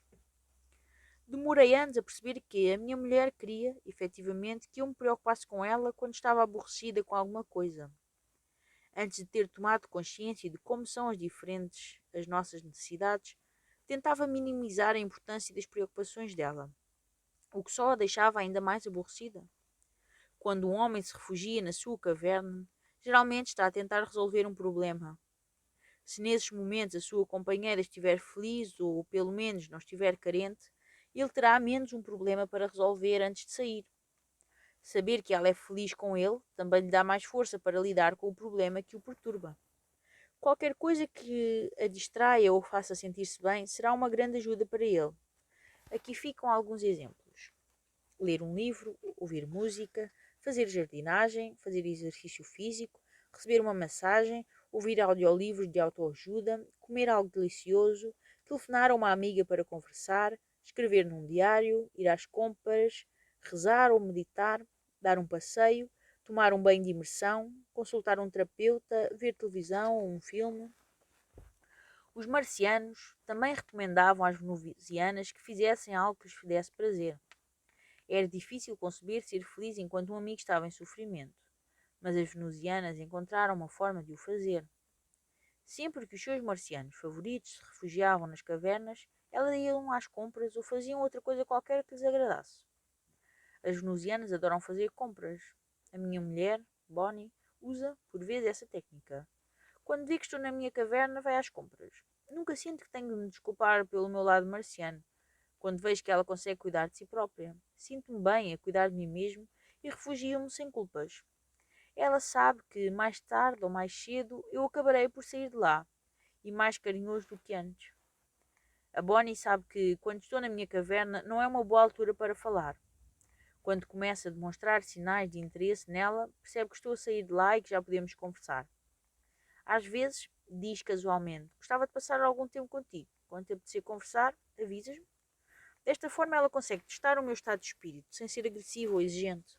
Demorei anos a perceber que a minha mulher queria, efetivamente, que eu me preocupasse com ela quando estava aborrecida com alguma coisa. Antes de ter tomado consciência de como são as nossas necessidades, tentava minimizar a importância das preocupações dela, o que só a deixava ainda mais aborrecida. Quando um homem se refugia na sua caverna, geralmente está a tentar resolver um problema. Se nesses momentos a sua companheira estiver feliz ou pelo menos não estiver carente, ele terá menos um problema para resolver antes de sair. Saber que ela é feliz com ele também lhe dá mais força para lidar com o problema que o perturba. Qualquer coisa que a distraia ou o faça sentir-se bem será uma grande ajuda para ele. Aqui ficam alguns exemplos: ler um livro, ouvir música, fazer jardinagem, fazer exercício físico, receber uma massagem, ouvir audiolivros de autoajuda, comer algo delicioso, telefonar a uma amiga para conversar, escrever num diário, ir às compras, rezar ou meditar, dar um passeio, tomar um banho de imersão, consultar um terapeuta, ver televisão ou um filme. Os marcianos também recomendavam às venusianas que fizessem algo que lhes desse prazer. Era difícil conceber ser feliz enquanto um amigo estava em sofrimento, mas as venusianas encontraram uma forma de o fazer. Sempre que os seus marcianos favoritos se refugiavam nas cavernas, elas iam às compras ou faziam outra coisa qualquer que lhes agradasse. As venusianas adoram fazer compras. A minha mulher, Bonnie, usa, por vezes, essa técnica. Quando digo que estou na minha caverna, vai às compras. Nunca sinto que tenho de me desculpar pelo meu lado marciano. Quando vejo que ela consegue cuidar de si própria, sinto-me bem a cuidar de mim mesmo e refugio-me sem culpas. Ela sabe que mais tarde ou mais cedo eu acabarei por sair de lá, e mais carinhoso do que antes. A Bonnie sabe que quando estou na minha caverna não é uma boa altura para falar. Quando começa a demonstrar sinais de interesse nela, percebe que estou a sair de lá e que já podemos conversar. Às vezes, diz casualmente: gostava de passar algum tempo contigo. Quando te apetecer conversar, avisas-me. Desta forma, ela consegue testar o meu estado de espírito, sem ser agressivo ou exigente.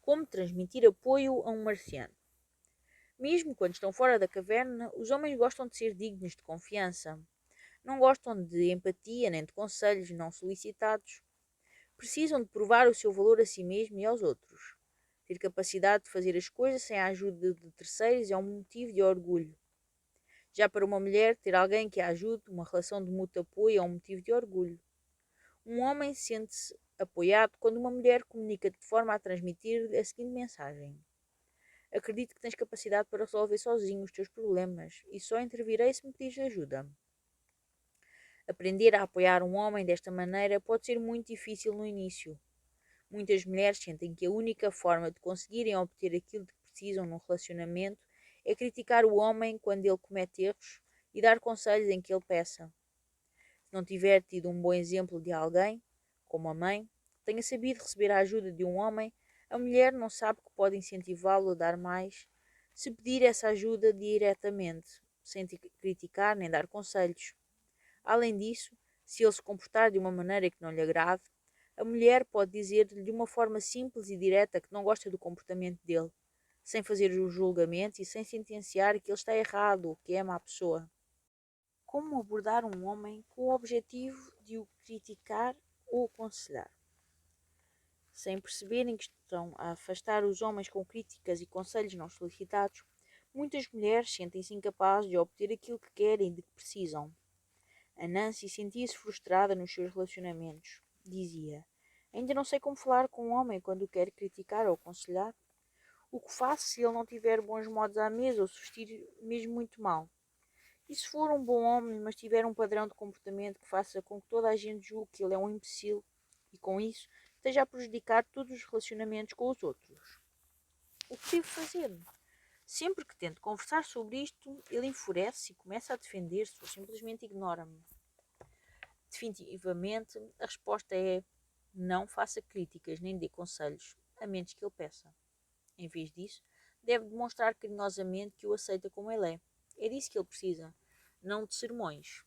Como transmitir apoio a um marciano? Mesmo quando estão fora da caverna, os homens gostam de ser dignos de confiança. Não gostam de empatia nem de conselhos não solicitados. Precisam de provar o seu valor a si mesmo e aos outros. Ter capacidade de fazer as coisas sem a ajuda de terceiros é um motivo de orgulho. Já para uma mulher, ter alguém que a ajude, uma relação de mútuo apoio, é um motivo de orgulho. Um homem sente-se apoiado quando uma mulher comunica de forma a transmitir a seguinte mensagem: acredito que tens capacidade para resolver sozinho os teus problemas e só intervirei se me pedires ajuda. Aprender a apoiar um homem desta maneira pode ser muito difícil no início. Muitas mulheres sentem que a única forma de conseguirem obter aquilo de que precisam num relacionamento é criticar o homem quando ele comete erros e dar conselhos em que ele peça. Se não tiver tido um bom exemplo de alguém, como a mãe, que tenha sabido receber a ajuda de um homem, a mulher não sabe que pode incentivá-lo a dar mais se pedir essa ajuda diretamente, sem criticar nem dar conselhos. Além disso, se ele se comportar de uma maneira que não lhe agrade, a mulher pode dizer-lhe de uma forma simples e direta que não gosta do comportamento dele, sem fazer o julgamento e sem sentenciar que ele está errado ou que é má pessoa. Como abordar um homem com o objetivo de o criticar ou aconselhar? Sem perceberem que estão a afastar os homens com críticas e conselhos não solicitados, muitas mulheres sentem-se incapazes de obter aquilo que querem e de que precisam. A Nancy sentia-se frustrada nos seus relacionamentos. Dizia: ainda não sei como falar com um homem quando o quero criticar ou aconselhar. O que faço se ele não tiver bons modos à mesa ou se vestir mesmo muito mal? E se for um bom homem, mas tiver um padrão de comportamento que faça com que toda a gente julgue que ele é um imbecil e, com isso, esteja a prejudicar todos os relacionamentos com os outros? O que devo fazer? Sempre que tento conversar sobre isto, ele enfurece e começa a defender-se ou simplesmente ignora-me. Definitivamente, a resposta é: não faça críticas nem dê conselhos, a menos que ele peça. Em vez disso, deve demonstrar carinhosamente que o aceita como ele é. É disso que ele precisa, não de sermões.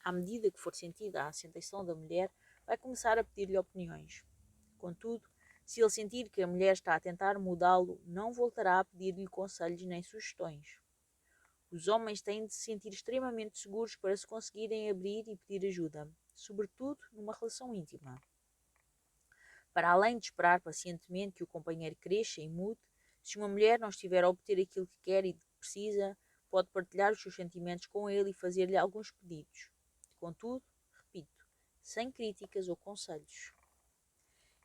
À medida que for sentida a aceitação da mulher, vai começar a pedir-lhe opiniões. Contudo, se ele sentir que a mulher está a tentar mudá-lo, não voltará a pedir-lhe conselhos nem sugestões. Os homens têm de se sentir extremamente seguros para se conseguirem abrir e pedir ajuda, sobretudo numa relação íntima. Para além de esperar pacientemente que o companheiro cresça e mude, se uma mulher não estiver a obter aquilo que quer e que precisa, pode partilhar os seus sentimentos com ele e fazer-lhe alguns pedidos. Contudo, repito, sem críticas ou conselhos.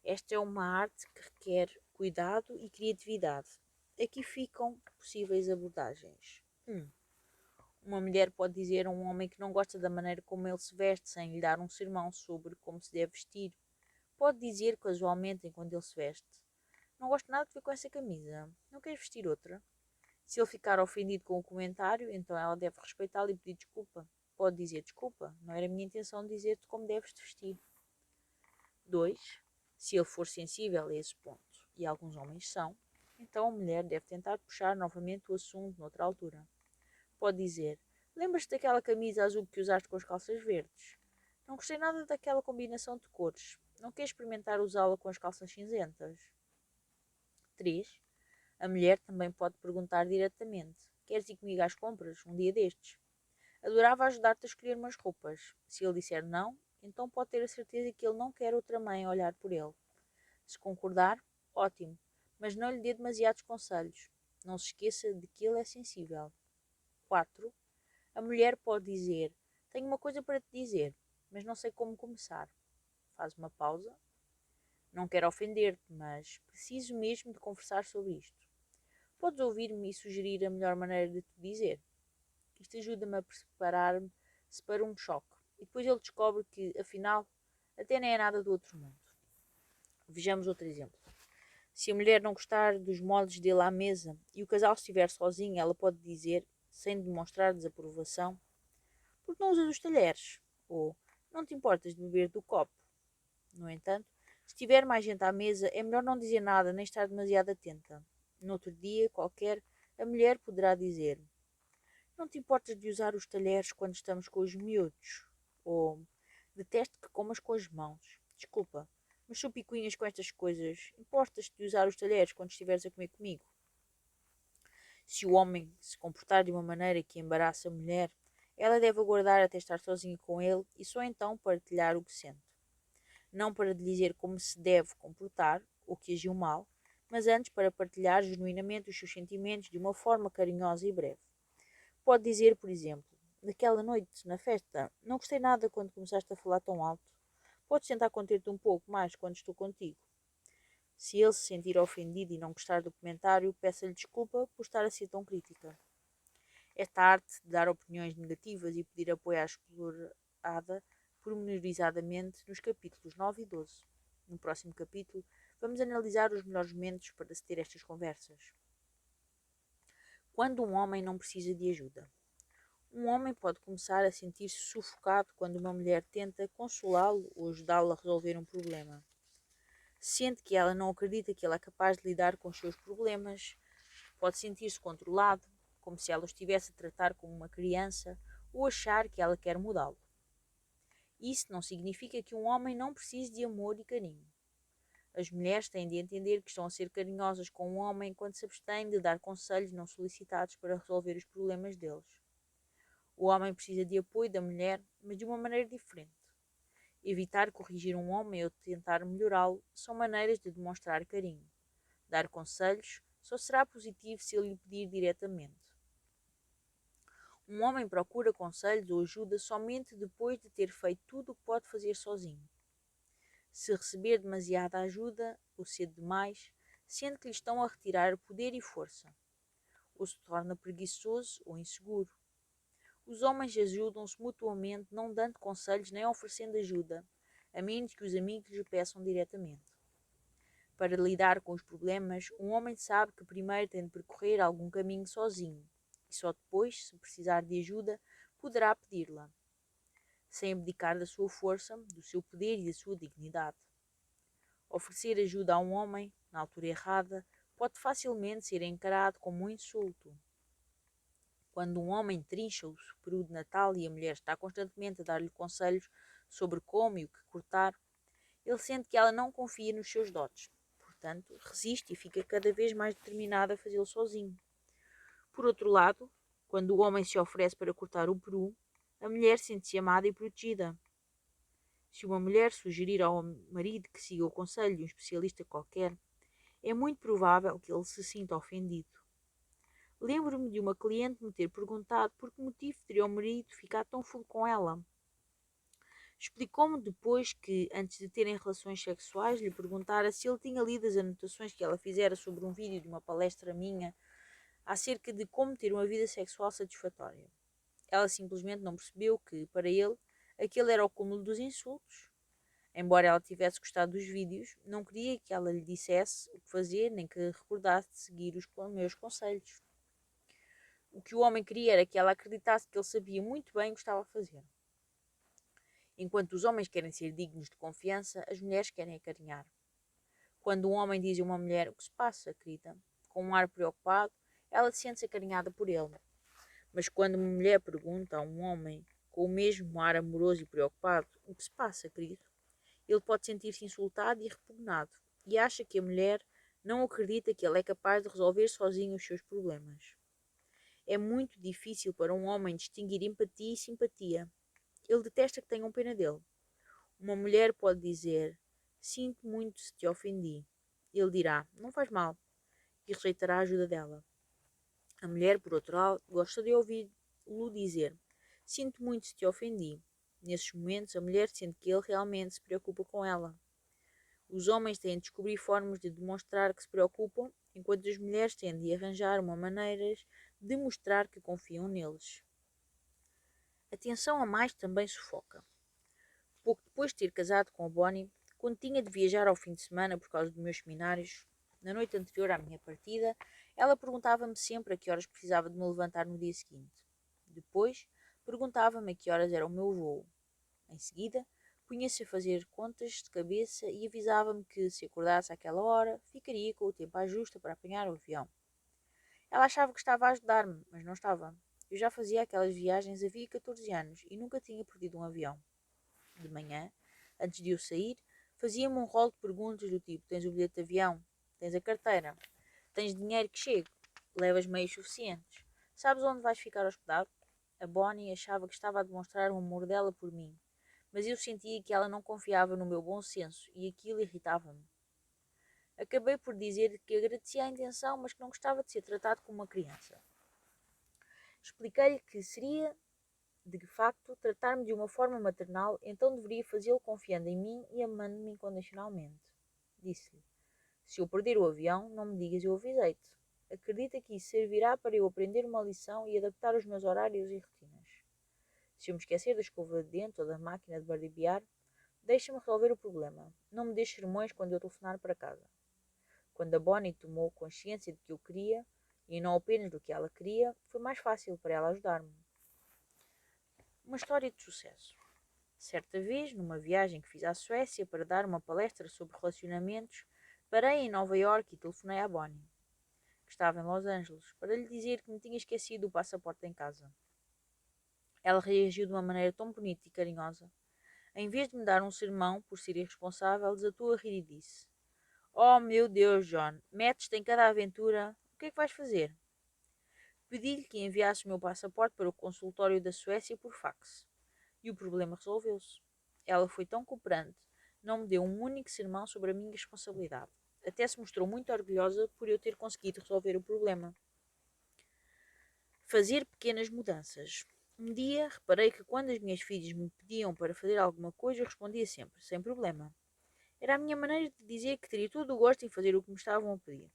Esta é uma arte que requer cuidado e criatividade. Aqui ficam possíveis abordagens. 1. Uma mulher pode dizer a um homem que não gosta da maneira como ele se veste sem lhe dar um sermão sobre como se deve vestir. Pode dizer casualmente enquanto ele se veste: não gosto nada de ver com essa camisa. Não queres vestir outra? Se ele ficar ofendido com o comentário, então ela deve respeitá-lo e pedir desculpa. Pode dizer: desculpa, não era a minha intenção dizer-te como deves te vestir. 2. Se ele for sensível a esse ponto, e alguns homens são, então a mulher deve tentar puxar novamente o assunto noutra altura. Pode dizer: Lembras-te daquela camisa azul que usaste com as calças verdes? Não gostei nada daquela combinação de cores. Não queres experimentar usá-la com as calças cinzentas? 3. A mulher também pode perguntar diretamente: queres ir comigo às compras um dia destes? Adorava ajudar-te a escolher umas roupas. Se ele disser não, então pode ter a certeza que ele não quer outra mãe a olhar por ele. Se concordar, ótimo, mas não lhe dê demasiados conselhos. Não se esqueça de que ele é sensível. 4. A mulher pode dizer: tenho uma coisa para te dizer, mas não sei como começar. Faz uma pausa. Não quero ofender-te, mas preciso mesmo de conversar sobre isto. Podes ouvir-me e sugerir a melhor maneira de te dizer? Isto ajuda-me a preparar-me para um choque. E depois ele descobre que, afinal, até nem é nada do outro mundo. Vejamos outro exemplo. Se a mulher não gostar dos moldes dele à mesa e o casal estiver sozinho, ela pode dizer, sem demonstrar desaprovação: porque não usas os talheres? Ou não te importas de beber do copo? No entanto, se tiver mais gente à mesa, é melhor não dizer nada nem estar demasiado atenta. No outro dia, qualquer, a mulher poderá dizer: não te importas de usar os talheres quando estamos com os miúdos? Ou detesto que comas com as mãos. Desculpa, mas sou picuinhas com estas coisas. Importas-te de usar os talheres quando estiveres a comer comigo? Se o homem se comportar de uma maneira que embaraça a mulher, ela deve aguardar até estar sozinha com ele e só então partilhar o que sente. Não para lhe dizer como se deve comportar ou que agiu mal, mas antes para partilhar genuinamente os seus sentimentos de uma forma carinhosa e breve. Pode dizer, por exemplo: naquela noite, na festa, não gostei nada quando começaste a falar tão alto. Podes tentar conter-te um pouco mais quando estou contigo. Se ele se sentir ofendido e não gostar do comentário, peça-lhe desculpa por estar a ser tão crítica. Esta arte de dar opiniões negativas e pedir apoio à explorada pormenorizadamente nos capítulos 9 e 12. No próximo capítulo, vamos analisar os melhores momentos para se ter estas conversas. Quando um homem não precisa de ajuda. Um homem pode começar a sentir-se sufocado quando uma mulher tenta consolá-lo ou ajudá-lo a resolver um problema. Sente que ela não acredita que ele é capaz de lidar com os seus problemas, pode sentir-se controlado, como se ela o estivesse a tratar como uma criança, ou achar que ela quer mudá-lo. Isso não significa que um homem não precise de amor e carinho. As mulheres têm de entender que estão a ser carinhosas com um homem quando se abstêm de dar conselhos não solicitados para resolver os problemas deles. O homem precisa de apoio da mulher, mas de uma maneira diferente. Evitar corrigir um homem ou tentar melhorá-lo são maneiras de demonstrar carinho. Dar conselhos só será positivo se ele lhe pedir diretamente. Um homem procura conselhos ou ajuda somente depois de ter feito tudo o que pode fazer sozinho. Se receber demasiada ajuda ou cedo demais, sente que lhe estão a retirar poder e força, ou se torna preguiçoso ou inseguro. Os homens ajudam-se mutuamente, não dando conselhos nem oferecendo ajuda, a menos que os amigos lhe peçam diretamente. Para lidar com os problemas, um homem sabe que primeiro tem de percorrer algum caminho sozinho, e só depois, se precisar de ajuda, poderá pedi-la, sem abdicar da sua força, do seu poder e da sua dignidade. Oferecer ajuda a um homem, na altura errada, pode facilmente ser encarado como um insulto. Quando um homem trincha o peru de Natal e a mulher está constantemente a dar-lhe conselhos sobre como e o que cortar, ele sente que ela não confia nos seus dotes. Portanto, resiste e fica cada vez mais determinado a fazê-lo sozinho. Por outro lado, quando o homem se oferece para cortar o peru, a mulher sente-se amada e protegida. Se uma mulher sugerir ao marido que siga o conselho de um especialista qualquer, é muito provável que ele se sinta ofendido. Lembro-me de uma cliente me ter perguntado por que motivo teria o marido ficado tão full com ela. Explicou-me depois que, antes de terem relações sexuais, lhe perguntara se ele tinha lido as anotações que ela fizera sobre um vídeo de uma palestra minha acerca de como ter uma vida sexual satisfatória. Ela simplesmente não percebeu que, para ele, aquele era o cúmulo dos insultos. Embora ela tivesse gostado dos vídeos, não queria que ela lhe dissesse o que fazer, nem que recordasse de seguir os meus conselhos. O que o homem queria era que ela acreditasse que ele sabia muito bem o que estava a fazer. Enquanto os homens querem ser dignos de confiança, as mulheres querem acarinhar. Quando um homem diz a uma mulher: o que se passa, querida? Com um ar preocupado, ela sente-se acarinhada por ele. Mas quando uma mulher pergunta a um homem com o mesmo ar amoroso e preocupado: "O que se passa, querido?", ele pode sentir-se insultado e repugnado, e acha que a mulher não acredita que ele é capaz de resolver sozinho os seus problemas. É muito difícil para um homem distinguir empatia e simpatia. Ele detesta que tenham pena dele. Uma mulher pode dizer: "Sinto muito se te ofendi". Ele dirá: "Não faz mal", e rejeitará a ajuda dela. A mulher, por outro lado, gosta de ouvi-lo dizer: "Sinto muito se te ofendi". Nesses momentos, a mulher sente que ele realmente se preocupa com ela. Os homens têm de descobrir formas de demonstrar que se preocupam, enquanto as mulheres têm de arranjar uma maneiras de mostrar que confiam neles. A tensão a mais também sufoca. Pouco depois de ter casado com a Bonnie, quando tinha de viajar ao fim de semana por causa dos meus seminários, na noite anterior à minha partida, ela perguntava-me sempre a que horas precisava de me levantar no dia seguinte. Depois, perguntava-me a que horas era o meu voo. Em seguida, punha-se a fazer contas de cabeça e avisava-me que, se acordasse àquela hora, ficaria com o tempo à justa para apanhar o avião. Ela achava que estava a ajudar-me, mas não estava. Eu já fazia aquelas viagens havia 14 anos e nunca tinha perdido um avião. De manhã, antes de eu sair, fazia-me um rolo de perguntas do tipo: tens o bilhete de avião? Tens a carteira? Tens dinheiro que chegue? Levas meios suficientes? Sabes onde vais ficar hospedado? A Bonnie achava que estava a demonstrar o amor dela por mim, mas eu sentia que ela não confiava no meu bom senso e aquilo irritava-me. Acabei por dizer que agradecia a intenção, mas que não gostava de ser tratado como uma criança. Expliquei-lhe que seria, de facto, tratar-me de uma forma maternal, então deveria fazê-lo confiando em mim e amando-me incondicionalmente. Disse-lhe: se eu perder o avião, não me digas, eu avisei-te. Acredita que isso servirá para eu aprender uma lição e adaptar os meus horários e rotinas. Se eu me esquecer da escova de dente ou da máquina de barbear, deixa-me resolver o problema. Não me deixes sermões quando eu telefonar para casa. Quando a Bonnie tomou consciência de que eu queria, e não apenas do que ela queria, foi mais fácil para ela ajudar-me. Uma história de sucesso. Certa vez, numa viagem que fiz à Suécia para dar uma palestra sobre relacionamentos, parei em Nova Iorque e telefonei à Bonnie, que estava em Los Angeles, para lhe dizer que me tinha esquecido o passaporte em casa. Ela reagiu de uma maneira tão bonita e carinhosa. Em vez de me dar um sermão por ser irresponsável, desatou a rir e disse: "Oh, meu Deus, John, metes-te em cada aventura. O que é que vais fazer?" Pedi-lhe que enviasse o meu passaporte para o consultório da Suécia por fax. E o problema resolveu-se. Ela foi tão cooperante, não me deu um único sermão sobre a minha responsabilidade. Até se mostrou muito orgulhosa por eu ter conseguido resolver o problema. Fazer pequenas mudanças. Um dia reparei que quando as minhas filhas me pediam para fazer alguma coisa, eu respondia sempre, sem problema. Era a minha maneira de dizer que teria todo o gosto em fazer o que me estavam a pedir.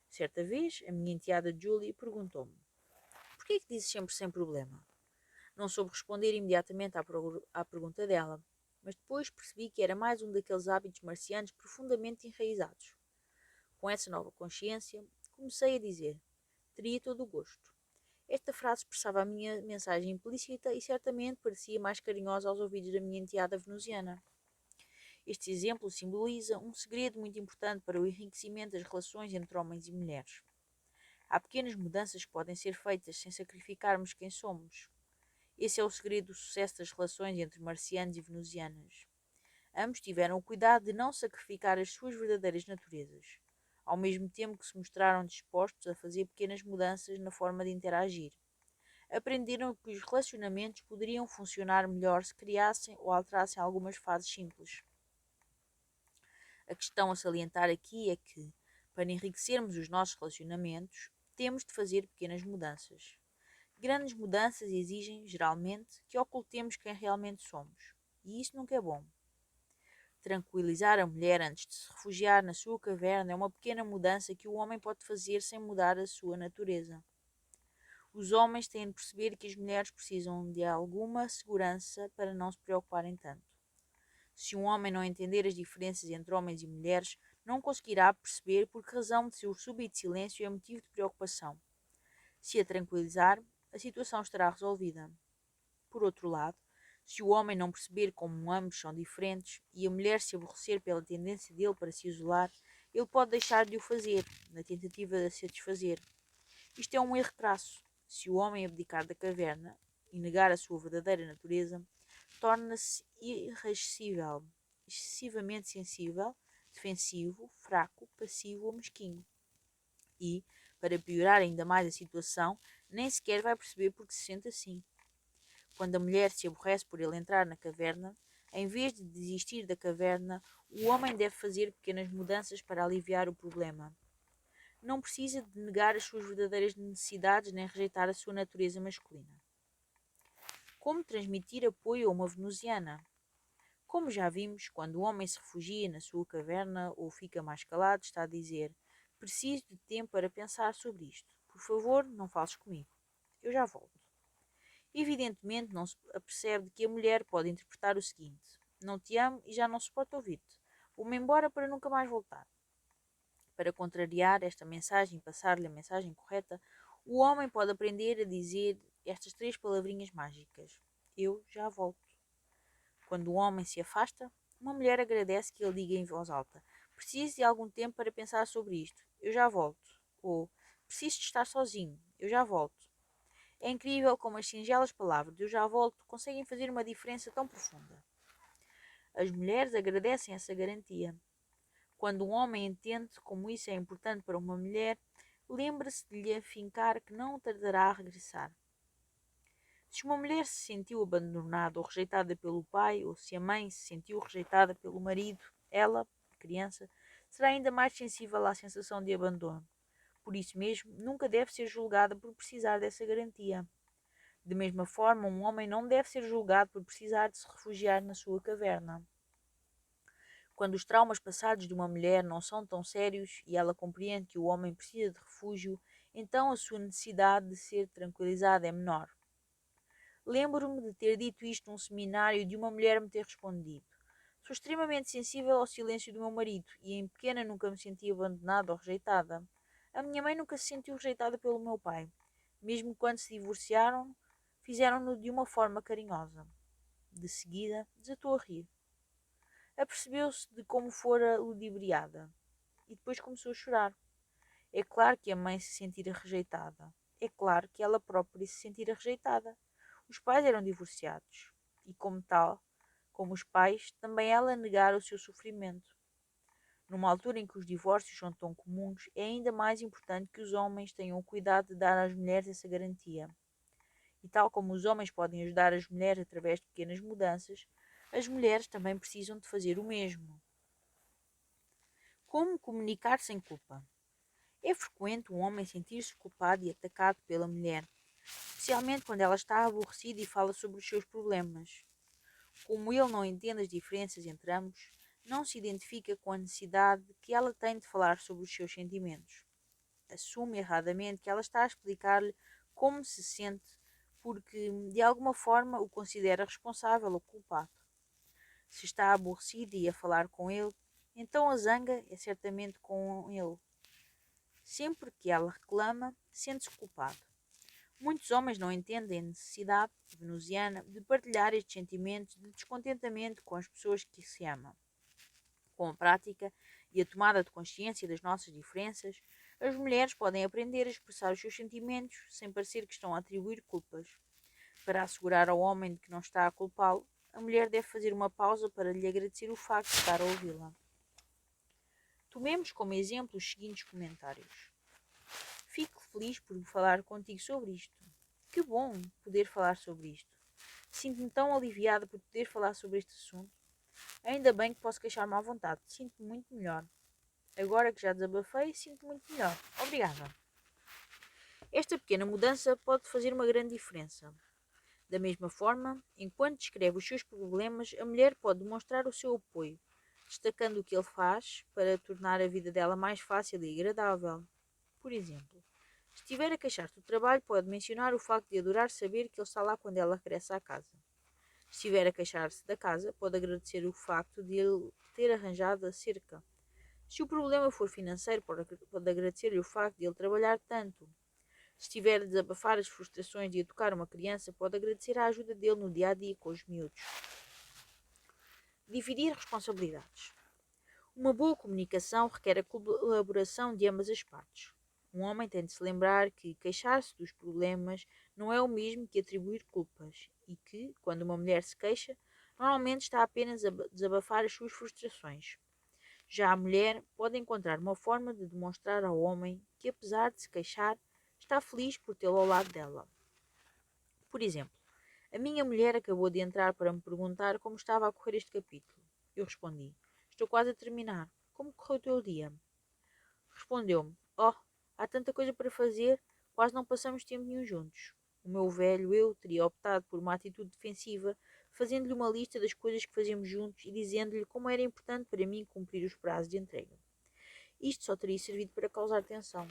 Certa vez, a minha enteada Julie perguntou-me: "Porquê é que dizes sempre sem problema?" Não soube responder imediatamente à pergunta dela, mas depois percebi que era mais um daqueles hábitos marcianos profundamente enraizados. Com essa nova consciência, comecei a dizer: "Teria todo o gosto." Esta frase expressava a minha mensagem implícita e certamente parecia mais carinhosa aos ouvidos da minha enteada venusiana. Este exemplo simboliza um segredo muito importante para o enriquecimento das relações entre homens e mulheres. Há pequenas mudanças que podem ser feitas sem sacrificarmos quem somos. Esse é o segredo do sucesso das relações entre marcianos e venusianas. Ambos tiveram o cuidado de não sacrificar as suas verdadeiras naturezas, ao mesmo tempo que se mostraram dispostos a fazer pequenas mudanças na forma de interagir. Aprenderam que os relacionamentos poderiam funcionar melhor se criassem ou alterassem algumas fases simples. A questão a salientar aqui é que, para enriquecermos os nossos relacionamentos, temos de fazer pequenas mudanças. Grandes mudanças exigem, geralmente, que ocultemos quem realmente somos, e isso nunca é bom. Tranquilizar a mulher antes de se refugiar na sua caverna é uma pequena mudança que o homem pode fazer sem mudar a sua natureza. Os homens têm de perceber que as mulheres precisam de alguma segurança para não se preocuparem tanto. Se um homem não entender as diferenças entre homens e mulheres, não conseguirá perceber por que razão de seu súbito silêncio é motivo de preocupação. Se a tranquilizar, a situação estará resolvida. Por outro lado, se o homem não perceber como ambos são diferentes e a mulher se aborrecer pela tendência dele para se isolar, ele pode deixar de o fazer, na tentativa de a satisfazer. Isto é um erro crasso. Se o homem abdicar da caverna e negar a sua verdadeira natureza, torna-se irascível, excessivamente sensível, defensivo, fraco, passivo ou mesquinho. E, para piorar ainda mais a situação, nem sequer vai perceber porque se sente assim. Quando a mulher se aborrece por ele entrar na caverna, em vez de desistir da caverna, o homem deve fazer pequenas mudanças para aliviar o problema. Não precisa de negar as suas verdadeiras necessidades nem rejeitar a sua natureza masculina. Como transmitir apoio a uma venusiana? Como já vimos, quando o homem se refugia na sua caverna ou fica mais calado, está a dizer: preciso de tempo para pensar sobre isto. Por favor, não fales comigo. Eu já volto. Evidentemente, não se apercebe que a mulher pode interpretar o seguinte: não te amo e já não suporto ouvir-te. Vou-me embora para nunca mais voltar. Para contrariar esta mensagem e passar-lhe a mensagem correta, o homem pode aprender a dizer estas 3 palavrinhas mágicas: eu já volto. Quando o homem se afasta, uma mulher agradece que ele diga em voz alta: preciso de algum tempo para pensar sobre isto. Eu já volto. Ou preciso de estar sozinho. Eu já volto. É incrível como as singelas palavras "eu já volto" conseguem fazer uma diferença tão profunda. As mulheres agradecem essa garantia. Quando um homem entende como isso é importante para uma mulher, lembra-se de lhe afincar que não tardará a regressar. Se uma mulher se sentiu abandonada ou rejeitada pelo pai, ou se a mãe se sentiu rejeitada pelo marido, ela, criança, será ainda mais sensível à sensação de abandono. Por isso mesmo, nunca deve ser julgada por precisar dessa garantia. De mesma forma, um homem não deve ser julgado por precisar de se refugiar na sua caverna. Quando os traumas passados de uma mulher não são tão sérios e ela compreende que o homem precisa de refúgio, então a sua necessidade de ser tranquilizada é menor. Lembro-me de ter dito isto num seminário e de uma mulher me ter respondido: sou extremamente sensível ao silêncio do meu marido e em pequena nunca me senti abandonada ou rejeitada. A minha mãe nunca se sentiu rejeitada pelo meu pai. Mesmo quando se divorciaram, fizeram-no de uma forma carinhosa. De seguida, desatou a rir. Apercebeu-se de como fora ludibriada e depois começou a chorar. É claro que a mãe se sentira rejeitada. É claro que ela própria se sentira rejeitada. Os pais eram divorciados e, como tal, como os pais, também ela negara o seu sofrimento. Numa altura em que os divórcios são tão comuns, é ainda mais importante que os homens tenham o cuidado de dar às mulheres essa garantia. E tal como os homens podem ajudar as mulheres através de pequenas mudanças, as mulheres também precisam de fazer o mesmo. Como comunicar sem culpa? É frequente um homem sentir-se culpado e atacado pela mulher, especialmente quando ela está aborrecida e fala sobre os seus problemas. Como ele não entende as diferenças entre ambos, não se identifica com a necessidade que ela tem de falar sobre os seus sentimentos. Assume erradamente que ela está a explicar-lhe como se sente porque, de alguma forma, o considera responsável ou culpado. Se está aborrecida e a falar com ele, então a zanga é certamente com ele. Sempre que ela reclama, sente-se culpado. Muitos homens não entendem a necessidade venusiana de partilhar estes sentimentos de descontentamento com as pessoas que se amam. Com a prática e a tomada de consciência das nossas diferenças, as mulheres podem aprender a expressar os seus sentimentos sem parecer que estão a atribuir culpas. Para assegurar ao homem de que não está a culpá-lo, a mulher deve fazer uma pausa para lhe agradecer o facto de estar a ouvi-la. Tomemos como exemplo os seguintes comentários. Fico feliz por falar contigo sobre isto. Que bom poder falar sobre isto. Sinto-me tão aliviada por poder falar sobre este assunto. Ainda bem que posso queixar-me à vontade. Sinto-me muito melhor. Agora que já desabafei, sinto-me muito melhor. Obrigada. Esta pequena mudança pode fazer uma grande diferença. Da mesma forma, enquanto descreve os seus problemas, a mulher pode demonstrar o seu apoio, destacando o que ele faz para tornar a vida dela mais fácil e agradável. Por exemplo, se estiver a queixar-se do trabalho, pode mencionar o facto de adorar saber que ele está lá quando ela regressa à casa. Se estiver a queixar-se da casa, pode agradecer o facto de ele ter arranjado a cerca. Se o problema for financeiro, pode agradecer-lhe o facto de ele trabalhar tanto. Se estiver a desabafar as frustrações de educar uma criança, pode agradecer a ajuda dele no dia a dia com os miúdos. Dividir responsabilidades. Uma boa comunicação requer a colaboração de ambas as partes. Um homem tem de se lembrar que queixar-se dos problemas não é o mesmo que atribuir culpas e que, quando uma mulher se queixa, normalmente está apenas a desabafar as suas frustrações. Já a mulher pode encontrar uma forma de demonstrar ao homem que, apesar de se queixar, está feliz por tê-lo ao lado dela. Por exemplo, a minha mulher acabou de entrar para me perguntar como estava a correr este capítulo. Eu respondi: Estou quase a terminar. Como correu o teu dia? Respondeu-me: Oh, há tanta coisa para fazer, quase não passamos tempo nenhum juntos. O meu velho eu teria optado por uma atitude defensiva, fazendo-lhe uma lista das coisas que fazíamos juntos e dizendo-lhe como era importante para mim cumprir os prazos de entrega. Isto só teria servido para causar tensão.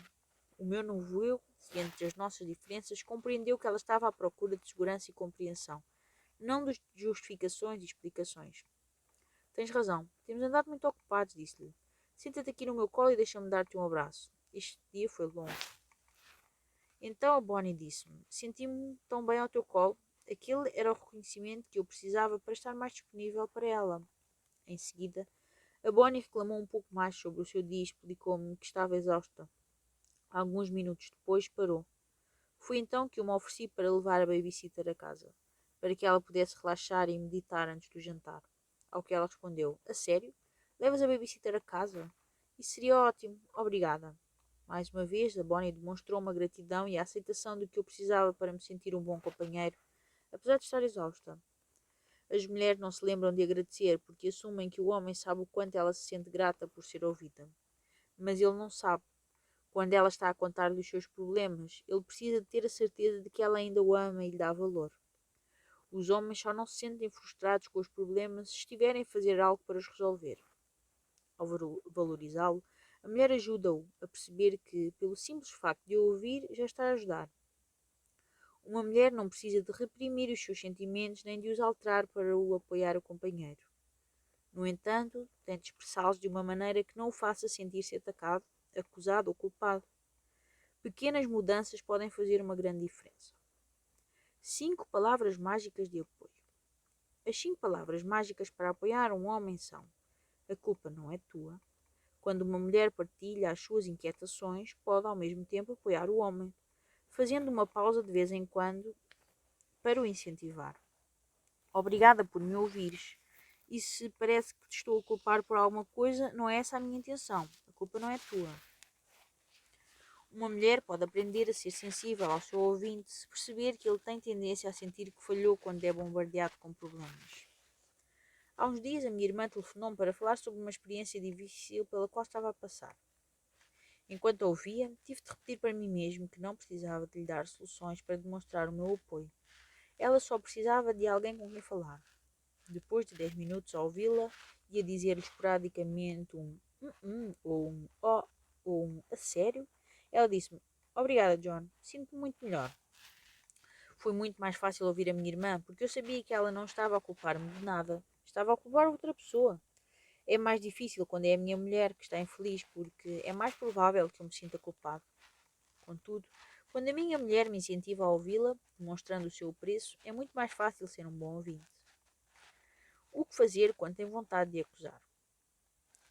O meu novo eu, ciente das nossas diferenças, compreendeu que ela estava à procura de segurança e compreensão, não de justificações e explicações. Tens razão, temos andado muito ocupados, disse-lhe. Senta-te aqui no meu colo e deixa-me dar-te um abraço. Este dia foi longo. Então a Bonnie disse-me: Senti-me tão bem ao teu colo. Aquele era o reconhecimento que eu precisava para estar mais disponível para ela. Em seguida, a Bonnie reclamou um pouco mais sobre o seu dia e explicou-me que estava exausta. Alguns minutos depois parou. Foi então que eu me ofereci para levar a babysitter a casa, para que ela pudesse relaxar e meditar antes do jantar. Ao que ela respondeu: A sério? Levas a babysitter a casa? Isso seria ótimo, obrigada. Mais uma vez, a Bonnie demonstrou uma gratidão e a aceitação do que eu precisava para me sentir um bom companheiro, apesar de estar exausta. As mulheres não se lembram de agradecer porque assumem que o homem sabe o quanto ela se sente grata por ser ouvida. Mas ele não sabe. Quando ela está a contar-lhe os seus problemas, ele precisa de ter a certeza de que ela ainda o ama e lhe dá valor. Os homens só não se sentem frustrados com os problemas se estiverem a fazer algo para os resolver. Ao valorizá-lo, a mulher ajuda-o a perceber que, pelo simples facto de o ouvir, já está a ajudar. Uma mulher não precisa de reprimir os seus sentimentos nem de os alterar para o apoiar o companheiro. No entanto, tem de expressá-los de uma maneira que não o faça sentir-se atacado, acusado ou culpado. Pequenas mudanças podem fazer uma grande diferença. 5 palavras mágicas de apoio. As 5 palavras mágicas para apoiar um homem são: a culpa não é tua. Quando uma mulher partilha as suas inquietações, pode ao mesmo tempo apoiar o homem, fazendo uma pausa de vez em quando para o incentivar. Obrigada por me ouvires. E se parece que te estou a culpar por alguma coisa, não é essa a minha intenção. A culpa não é tua. Uma mulher pode aprender a ser sensível ao seu ouvinte se perceber que ele tem tendência a sentir que falhou quando é bombardeado com problemas. Há uns dias a minha irmã telefonou-me para falar sobre uma experiência difícil pela qual estava a passar. Enquanto a ouvia, tive de repetir para mim mesmo que não precisava de lhe dar soluções para demonstrar o meu apoio. Ela só precisava de alguém com quem falar. Depois de 10 minutos a ouvi-la e a dizer-lhe esporadicamente um ou um oh ou um a sério, ela disse-me: Obrigada, John, sinto-me muito melhor. Foi muito mais fácil ouvir a minha irmã, porque eu sabia que ela não estava a culpar-me de nada. Estava a culpar outra pessoa. É mais difícil quando é a minha mulher que está infeliz, porque é mais provável que eu me sinta culpado. Contudo, quando a minha mulher me incentiva a ouvi-la, demonstrando o seu preço, é muito mais fácil ser um bom ouvinte. O que fazer quando tem vontade de acusar?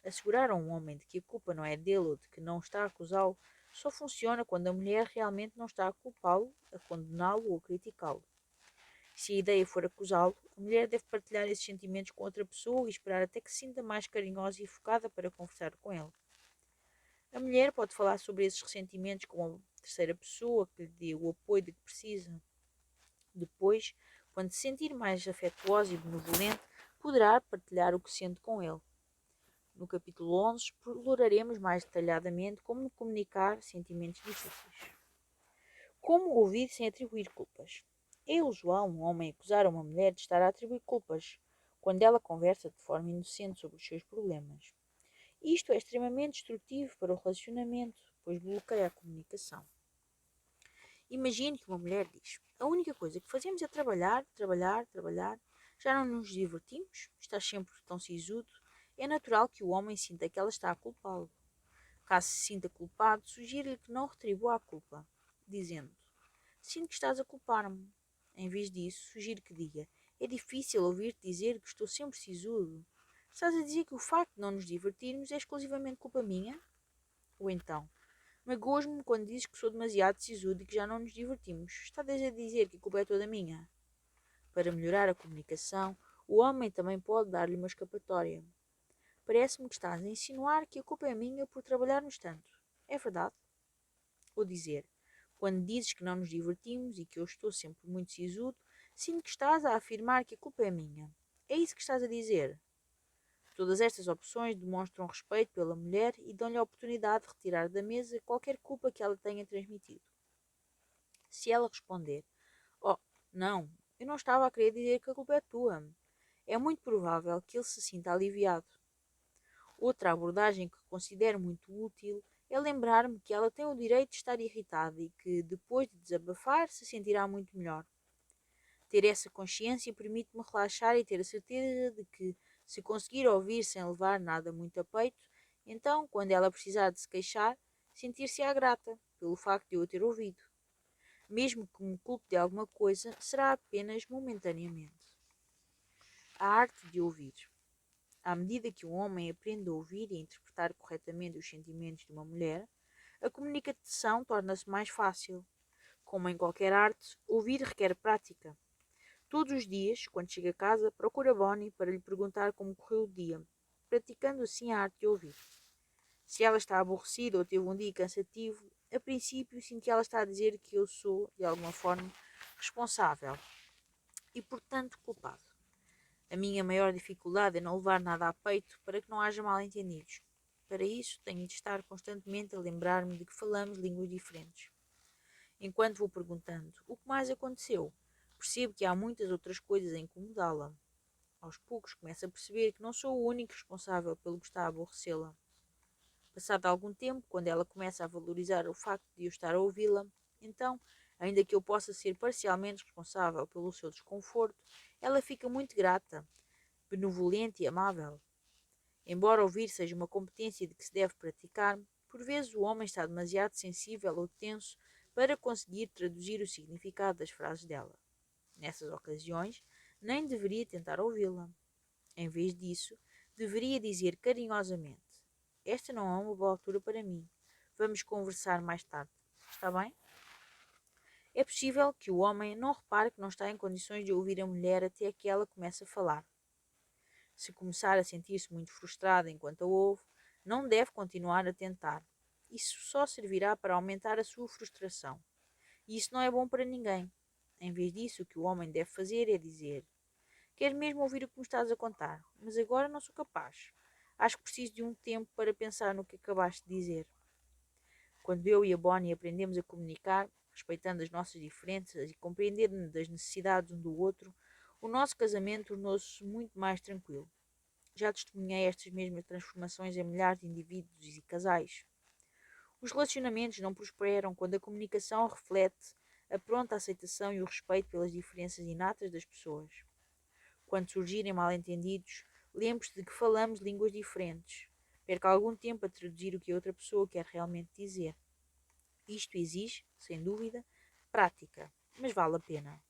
Assegurar a um homem de que a culpa não é dele ou de que não está a acusá-lo só funciona quando a mulher realmente não está a culpá-lo, a condená-lo ou a criticá-lo. Se a ideia for acusá-lo, a mulher deve partilhar esses sentimentos com outra pessoa e esperar até que se sinta mais carinhosa e focada para conversar com ele. A mulher pode falar sobre esses ressentimentos com uma terceira pessoa que lhe dê o apoio de que precisa. Depois, quando se sentir mais afetuosa e benevolente, poderá partilhar o que sente com ele. No capítulo 11, exploraremos mais detalhadamente como comunicar sentimentos difíceis. Como ouvir sem atribuir culpas? É usual um homem acusar uma mulher de estar a atribuir culpas quando ela conversa de forma inocente sobre os seus problemas. Isto é extremamente destrutivo para o relacionamento, pois bloqueia a comunicação. Imagine que uma mulher diz: A única coisa que fazemos é trabalhar, trabalhar, trabalhar. Já não nos divertimos? Estás sempre tão sisudo? É natural que o homem sinta que ela está a culpá-lo. Caso se sinta culpado, sugiro-lhe que não retribua a culpa, dizendo: Sinto que estás a culpar-me. Em vez disso, sugiro que diga: É difícil ouvir-te dizer que estou sempre sisudo. Estás a dizer que o facto de não nos divertirmos é exclusivamente culpa minha? Ou então: Magoas-me quando dizes que sou demasiado sisudo e que já não nos divertimos. Estás a dizer que a culpa é toda minha. Para melhorar a comunicação, o homem também pode dar-lhe uma escapatória. Parece-me que estás a insinuar que a culpa é minha por trabalharmos tanto. É verdade? Ou dizer, quando dizes que não nos divertimos e que eu estou sempre muito sisudo, sinto que estás a afirmar que a culpa é minha. É isso que estás a dizer? Todas estas opções demonstram respeito pela mulher e dão-lhe a oportunidade de retirar da mesa qualquer culpa que ela tenha transmitido. Se ela responder, oh, não, eu não estava a querer dizer que a culpa é tua, é muito provável que ele se sinta aliviado. Outra abordagem que considero muito útil é lembrar-me que ela tem o direito de estar irritada e que, depois de desabafar, se sentirá muito melhor. Ter essa consciência permite-me relaxar e ter a certeza de que, se conseguir ouvir sem levar nada muito a peito, então, quando ela precisar de se queixar, sentir-se-á grata pelo facto de eu a ter ouvido. Mesmo que me culpe de alguma coisa, será apenas momentaneamente. A arte de ouvir. À medida que um homem aprende a ouvir e a interpretar corretamente os sentimentos de uma mulher, a comunicação torna-se mais fácil. Como em qualquer arte, ouvir requer prática. Todos os dias, quando chega a casa, procura Bonnie para lhe perguntar como correu o dia, praticando assim a arte de ouvir. Se ela está aborrecida ou teve um dia cansativo, a princípio sinto que ela está a dizer que eu sou, de alguma forma, responsável e, portanto, culpado. A minha maior dificuldade é não levar nada a peito para que não haja mal-entendidos. Para isso, tenho de estar constantemente a lembrar-me de que falamos línguas diferentes. Enquanto vou perguntando o que mais aconteceu, percebo que há muitas outras coisas a incomodá-la. Aos poucos começo a perceber que não sou o único responsável pelo que está a aborrecê-la. Passado algum tempo, quando ela começa a valorizar o facto de eu estar a ouvi-la, então, ainda que eu possa ser parcialmente responsável pelo seu desconforto, ela fica muito grata, benevolente e amável. Embora ouvir seja uma competência de que se deve praticar, por vezes o homem está demasiado sensível ou tenso para conseguir traduzir o significado das frases dela. Nessas ocasiões, nem deveria tentar ouvi-la. Em vez disso, deveria dizer carinhosamente: esta não é uma boa altura para mim. Vamos conversar mais tarde. Está bem? É possível que o homem não repare que não está em condições de ouvir a mulher até que ela comece a falar. Se começar a sentir-se muito frustrada enquanto a ouve, não deve continuar a tentar. Isso só servirá para aumentar a sua frustração. E isso não é bom para ninguém. Em vez disso, o que o homem deve fazer é dizer: quero mesmo ouvir o que me estás a contar, mas agora não sou capaz. Acho que preciso de um tempo para pensar no que acabaste de dizer. Quando eu e a Bonnie aprendemos a comunicar, respeitando as nossas diferenças e compreendendo das necessidades um do outro, o nosso casamento tornou-se muito mais tranquilo. Já testemunhei estas mesmas transformações em milhares de indivíduos e casais. Os relacionamentos não prosperam quando a comunicação reflete a pronta aceitação e o respeito pelas diferenças inatas das pessoas. Quando surgirem mal-entendidos, lembre-se de que falamos línguas diferentes. Perca algum tempo a traduzir o que a outra pessoa quer realmente dizer. Isto exige, sem dúvida, prática, mas vale a pena.